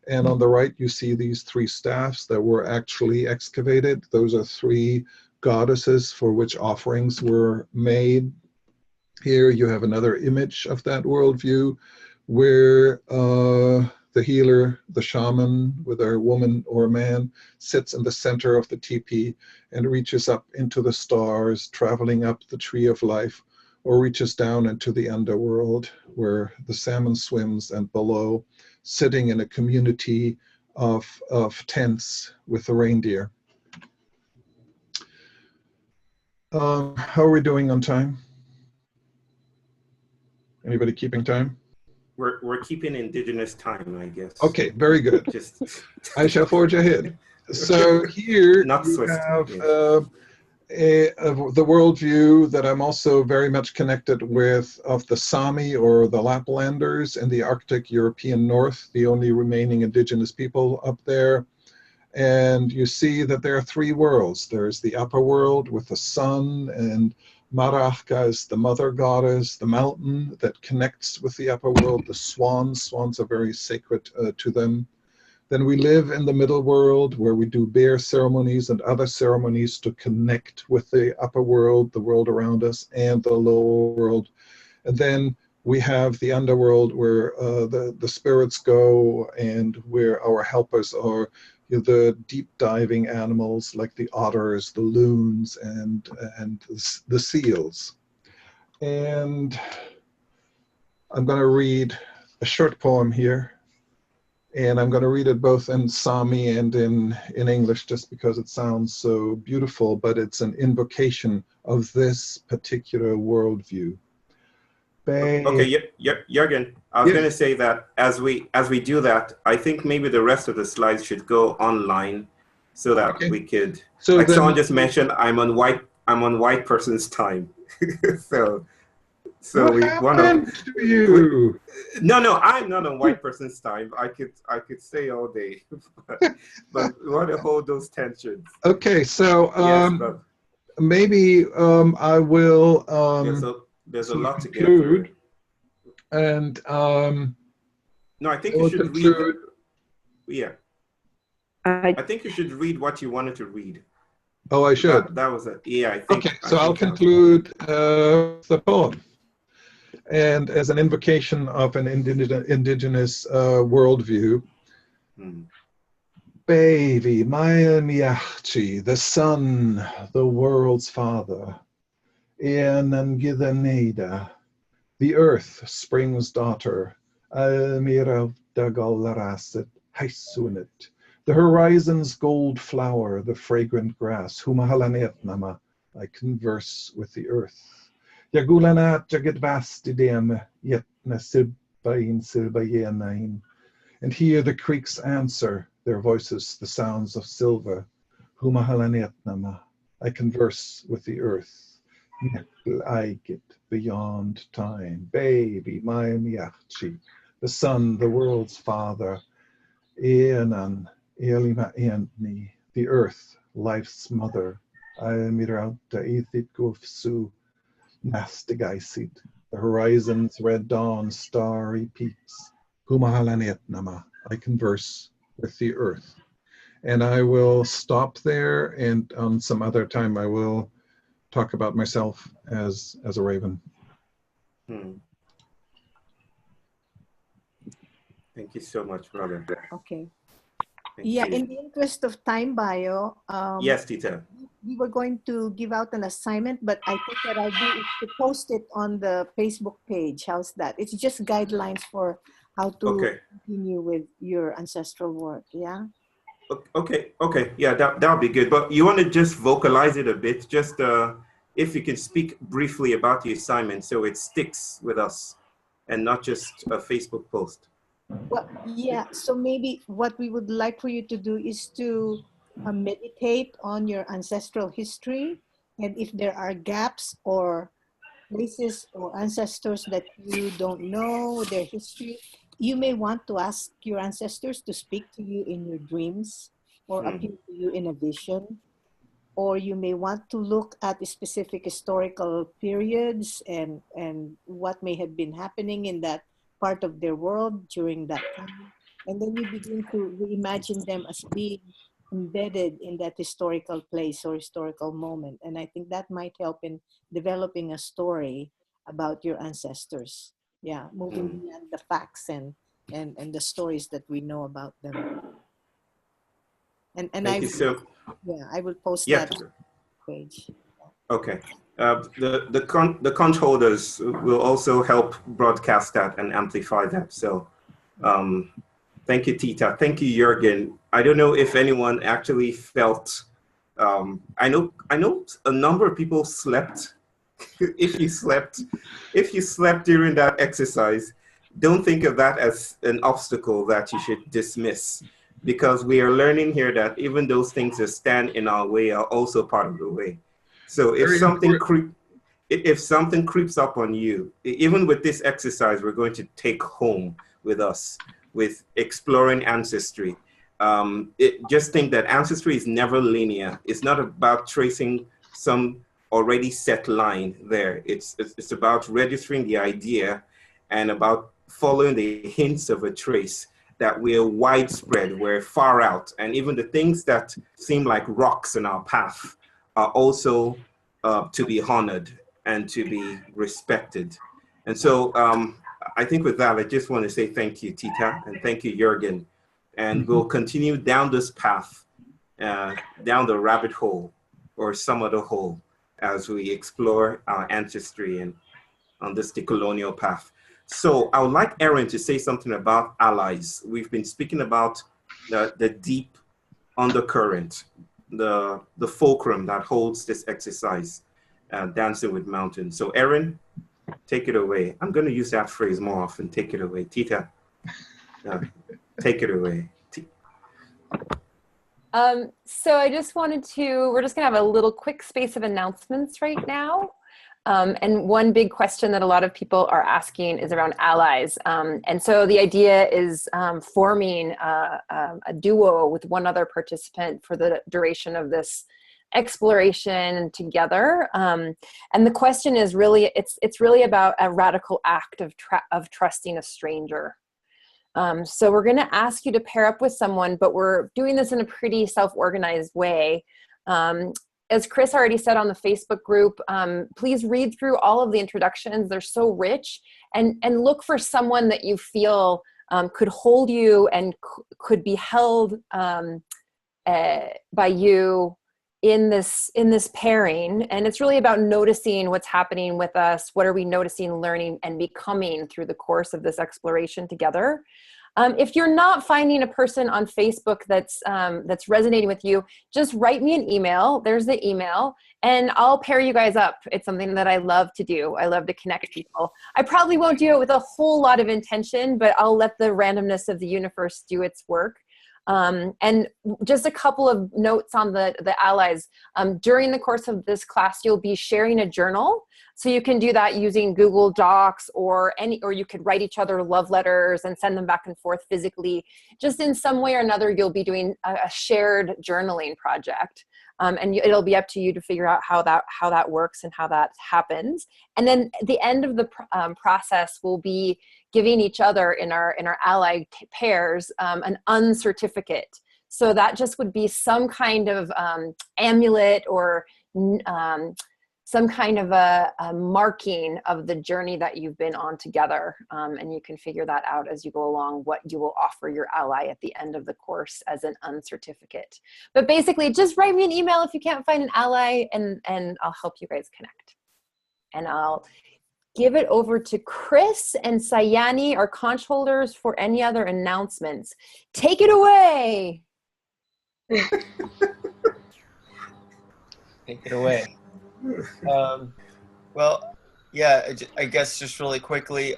And on the right, you see these three staffs that were actually excavated. Those are three goddesses for which offerings were made. Here you have another image of that worldview where the healer, the shaman, whether a woman or a man, sits in the center of the teepee and reaches up into the stars, traveling up the tree of life, or reaches down into the underworld where the salmon swims, and below, sitting in a community of tents with the reindeer. How are we doing on time? Anybody keeping time? We're keeping indigenous time, I guess. Okay, very good. Just I shall forge ahead. So here Not you Swiss, have yes. the worldview that I'm also very much connected with of the Sami, or the Laplanders in the Arctic European North, the only remaining indigenous people up there. And you see that there are three worlds. There's the upper world with the sun, and Marahka is the mother goddess, the mountain that connects with the upper world, the swans. Swans are very sacred to them. Then we live in the middle world where we do bear ceremonies and other ceremonies to connect with the upper world, the world around us, and the lower world. And then we have the underworld where the spirits go, and where our helpers are, the deep diving animals like the otters, the loons, and the seals. And I'm going to read a short poem here. And I'm going to read it both in Sami and in English, just because it sounds so beautiful, but it's an invocation of this particular worldview. Okay, Jürgen, I was going to say that as we do that, I think maybe the rest of the slides should go online, so that we could. So like someone just mentioned, I'm on white person's time. So what we want to you? No, I'm not on white person's time. I could stay all day, but we want to hold those tensions. Okay, so yes, maybe I will. There's a lot to get through. And no, I think you should read. Yeah, I think you should read what you wanted to read. Oh, I should. That was it. Yeah, I think. Okay, so I'll conclude the poem. And as an invocation of an indigenous worldview, Baby, Maya Miyachi, the sun, the world's father, Eanangidaneda, the earth, spring's daughter, Almira Dagolarasit, Haisunit, the horizon's gold flower, the fragrant grass, Humahalanetnama, I converse with the earth. Yagulanat Jagadvastidem, yet Nasibbain Silbayanain, and hear the creeks answer, their voices the sounds of silver. Humahalanetnama, I converse with the earth. I get beyond time, baby, my miachi, the sun, the world's father, Eanan, Elima Eantni, the earth, life's mother, Amirauta Ethit Gufsu, Nastigaisid, the horizon's red dawn, starry peaks, Humahalanetnama, I converse with the earth. And I will stop there, and on some other time I will talk about myself as a raven. Thank you so much, brother. Okay. Thank Yeah, you. in the interest of time, Bio, Yes, Tita. we were going to give out an assignment, but I think what I'll do is to post it on the Facebook page. How's that? It's just guidelines for how to continue with your ancestral work, yeah? Okay, yeah, that'll be good. But you want to just vocalize it a bit, just if you can speak briefly about the assignment so it sticks with us and not just a Facebook post. Well, yeah, so maybe what we would like for you to do is to meditate on your ancestral history, and if there are gaps or places or ancestors that you don't know their history, you may want to ask your ancestors to speak to you in your dreams or appear to you in a vision, or you may want to look at specific historical periods and what may have been happening in that part of their world during that time. And then you begin to reimagine them as being embedded in that historical place or historical moment. And I think that might help in developing a story about your ancestors. Yeah, moving beyond the facts and the stories that we know about them. And Thank you so. Yeah, I will post Yeah. that page. Okay. The conch holders will also help broadcast that and amplify that. So thank you, Tita. Thank you, Jürgen. I don't know if anyone actually felt, I know a number of people slept. If you slept during that exercise, don't think of that as an obstacle that you should dismiss, because we are learning here that even those things that stand in our way are also part of the way. So if something creeps up on you, even with this exercise we're going to take home with us, with exploring ancestry, just think that ancestry is never linear. It's not about tracing some already set line there. It's about registering the idea and about following the hints of a trace, that we're widespread, we're far out, and even the things that seem like rocks in our path are also to be honored and to be respected. And so I think with that, I just want to say thank you, Tita, and thank you, Jürgen. And we'll continue down this path, down the rabbit hole or some other hole, as we explore our ancestry and on this decolonial path. So I would like Erin to say something about allies. We've been speaking about the deep undercurrent, the fulcrum that holds this exercise, Dancing with Mountains. So Erin, take it away. I'm going to use that phrase more often. Take it away. Tita, take it away. So I just wanted to, we're just gonna have a little quick space of announcements right now. And one big question that a lot of people are asking is around allies. And so the idea is forming a duo with one other participant for the duration of this exploration together. And the question is really, it's really about a radical act of trusting a stranger. So we're going to ask you to pair up with someone, but we're doing this in a pretty self-organized way. As Chris already said on the Facebook group, please read through all of the introductions. They're so rich, and look for someone that you feel could hold you and could be held by you in this pairing. And it's really about noticing what's happening with us. What are we noticing, learning, and becoming through the course of this exploration together? If you're not finding a person on Facebook that's resonating with you, just write me an email. There's the email, and I'll pair you guys up. It's something that I love to do. I love to connect people. I probably won't do it with a whole lot of intention, but I'll let the randomness of the universe do its work. And just a couple of notes on the allies. During the course of this class, you'll be sharing a journal. So you can do that using Google Docs or you could write each other love letters and send them back and forth physically. Just in some way or another, you'll be doing a shared journaling project. And it'll be up to you to figure out how that works and how that happens. And then the end of the process will be giving each other in our ally pairs an uncertificate. So that just would be some kind of amulet or some kind of a marking of the journey that you've been on together. And you can figure that out as you go along, what you will offer your ally at the end of the course as an uncertificate. But basically, just write me an email if you can't find an ally, and I'll help you guys connect. And I'll give it over to Chris and Sayani, our conch holders, for any other announcements. Take it away. Take it away. Well, yeah, I guess just really quickly,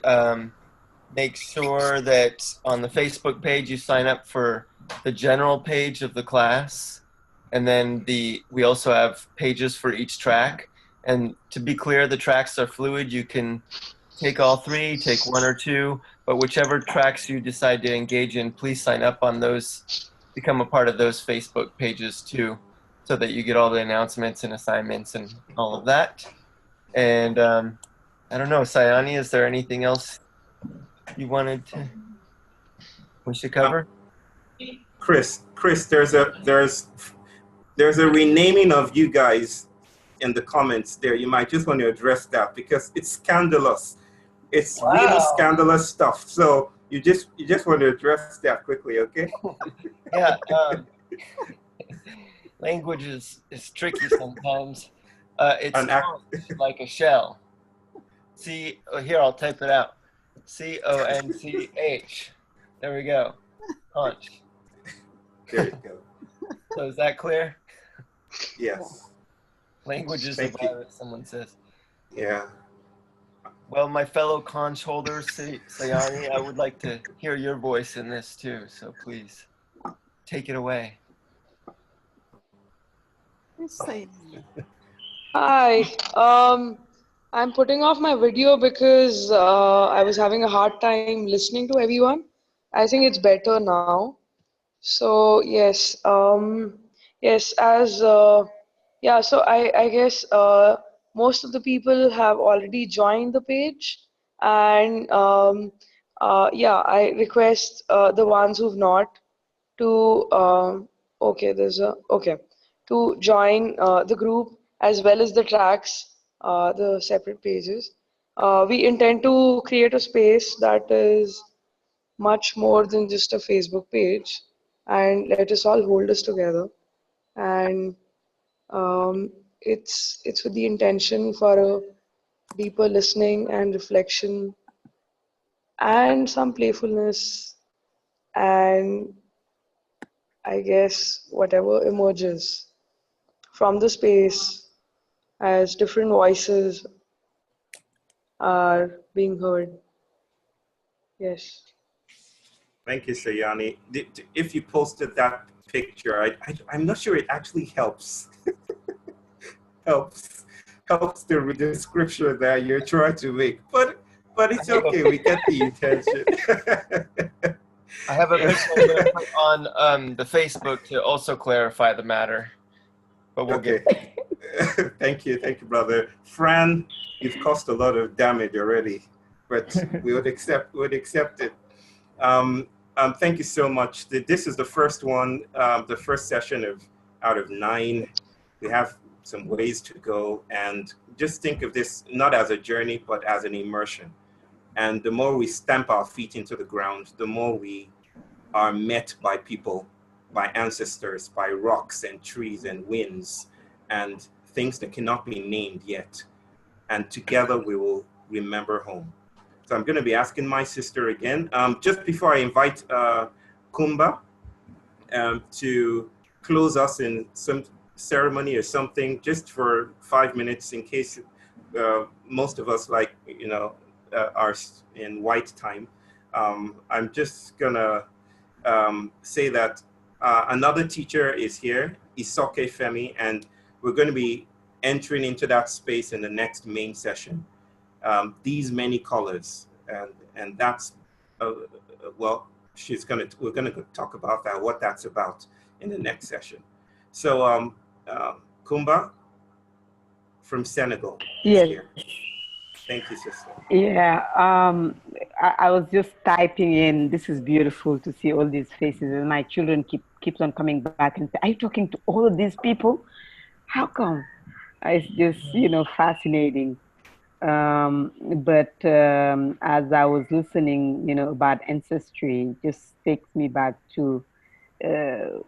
make sure that on the Facebook page you sign up for the general page of the class, and then we also have pages for each track. And to be clear, the tracks are fluid. You can take all three, take one or two, but whichever tracks you decide to engage in, please sign up on those, become a part of those Facebook pages too, so that you get all the announcements and assignments and all of that. And I don't know, Sayani, is there anything else you wanted we should cover? Chris, there's a renaming of you guys in the comments there. You might just want to address that because it's scandalous. It's really scandalous stuff. So you just want to address that quickly, okay? Yeah. Language is tricky sometimes. It's like a shell. Here, I'll type it out. CONCH. There we go. Conch. There you go. So is that clear? Yes. Language is a virus, someone says. Yeah. Well, my fellow conch holders, Sayani, I would like to hear your voice in this too. So please, take it away. Hi, I'm putting off my video because I was having a hard time listening to everyone. I think it's better now. So yes, yes, yeah. So I guess most of the people have already joined the page, and yeah, I request the ones who've not to to join the group as well as the tracks, the separate pages. We intend to create a space that is much more than just a Facebook page, and let us all hold us together. And it's with the intention for a deeper listening and reflection and some playfulness, and I guess whatever emerges from the space as different voices are being heard. Yes. Thank you, Sayani. If you posted that picture, I'm not sure it actually helps. helps the description that you're trying to make, but it's okay. We get the intention. I have a picture I'm going to put on the Facebook to also clarify the matter. But we'll get. Thank you, brother. Fran, you've caused a lot of damage already, but we would accept it. Thank you so much. This is the first one, the first session out of 9. We have some ways to go, and just think of this not as a journey, but as an immersion. And the more we stamp our feet into the ground, the more we are met by people, by ancestors, by rocks and trees and winds and things that cannot be named yet. And together we will remember home. So I'm going to be asking my sister again, just before I invite Kumba to close us in some ceremony or something, just for 5 minutes, in case most of us are in white time. I'm just gonna say that Another teacher is here, Isoke Femi, and we're going to be entering into that space in the next main session. These many colors, and that's well, we're gonna talk about that, what that's about in the next session. So Kumba from Senegal is Yes. here. Thank you, sister. Yeah, I was just typing in. This is beautiful to see all these faces, and my children keeps on coming back and say, "Are you talking to all of these people? How come?" It's just fascinating. But as I was listening, about ancestry, it just takes me back to the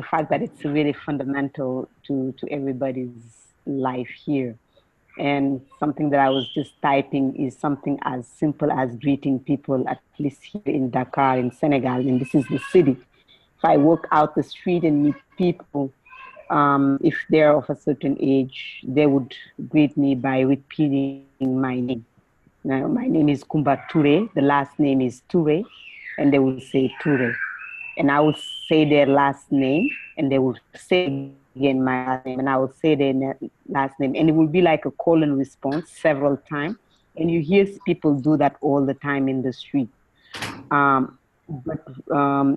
fact that it's really fundamental to everybody's life here. And something that I was just typing is something as simple as greeting people, at least here in Dakar, in Senegal, and this is the city. If I walk out the street and meet people, if they're of a certain age, they would greet me by repeating my name. Now, my name is Kumba Toure, the last name is Toure, and they will say Toure. And I will say their last name, and they will say again my last name, and I will say their last name, and it will be like a call and response several times. And you hear people do that all the time in the street. But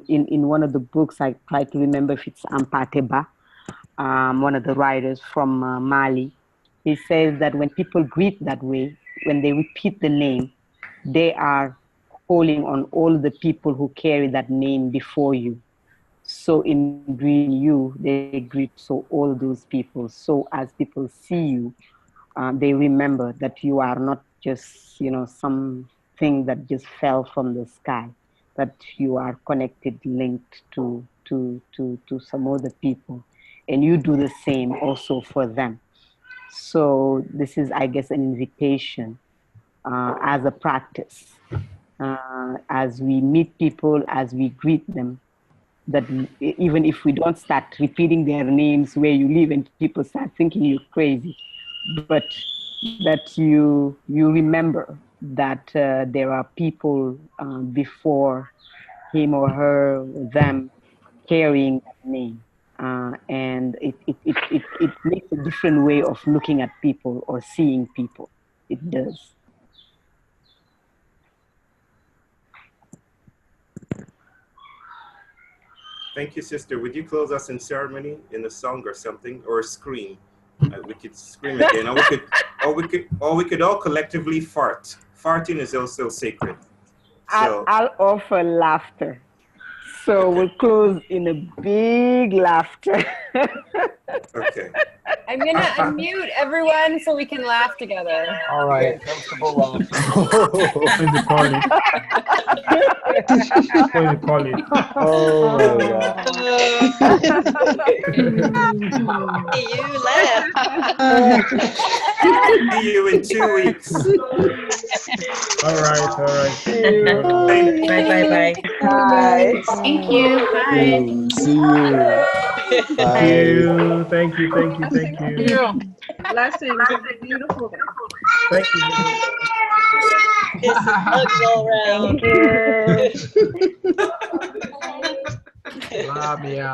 in one of the books, I try to remember if it's Ampateba, one of the writers from Mali, he says that when people greet that way, when they repeat the name, they are calling on all the people who carry that name before you. So in greeting you, they greet all those people. So as people see you, they remember that you are not just something that just fell from the sky, but you are connected, linked to some other people, and you do the same also for them. So this is, I guess, an invitation as a practice. As we meet people, as we greet them, that even if we don't start repeating their names where you live and people start thinking you're crazy, but that you remember that there are people before him or her, or them, carrying that name. And it makes a different way of looking at people or seeing people. It does. Thank you, sister. Would you close us in ceremony in a song or something, or a scream? We could scream again, or we could all collectively fart. Farting is also sacred. So I'll offer laughter. So we'll close in a big laughter. Okay. I'm gonna unmute everyone so we can laugh together. All right. Comfortable laugh. Join the party. Join the party. Oh my God. You laugh. See you in 2 weeks. All right. Bye. Bye. Thank you. Bye. See you. Bye. Thank you. Blessings. Beautiful. Thank you. Kisses, hugs all around. Thank you. Love ya.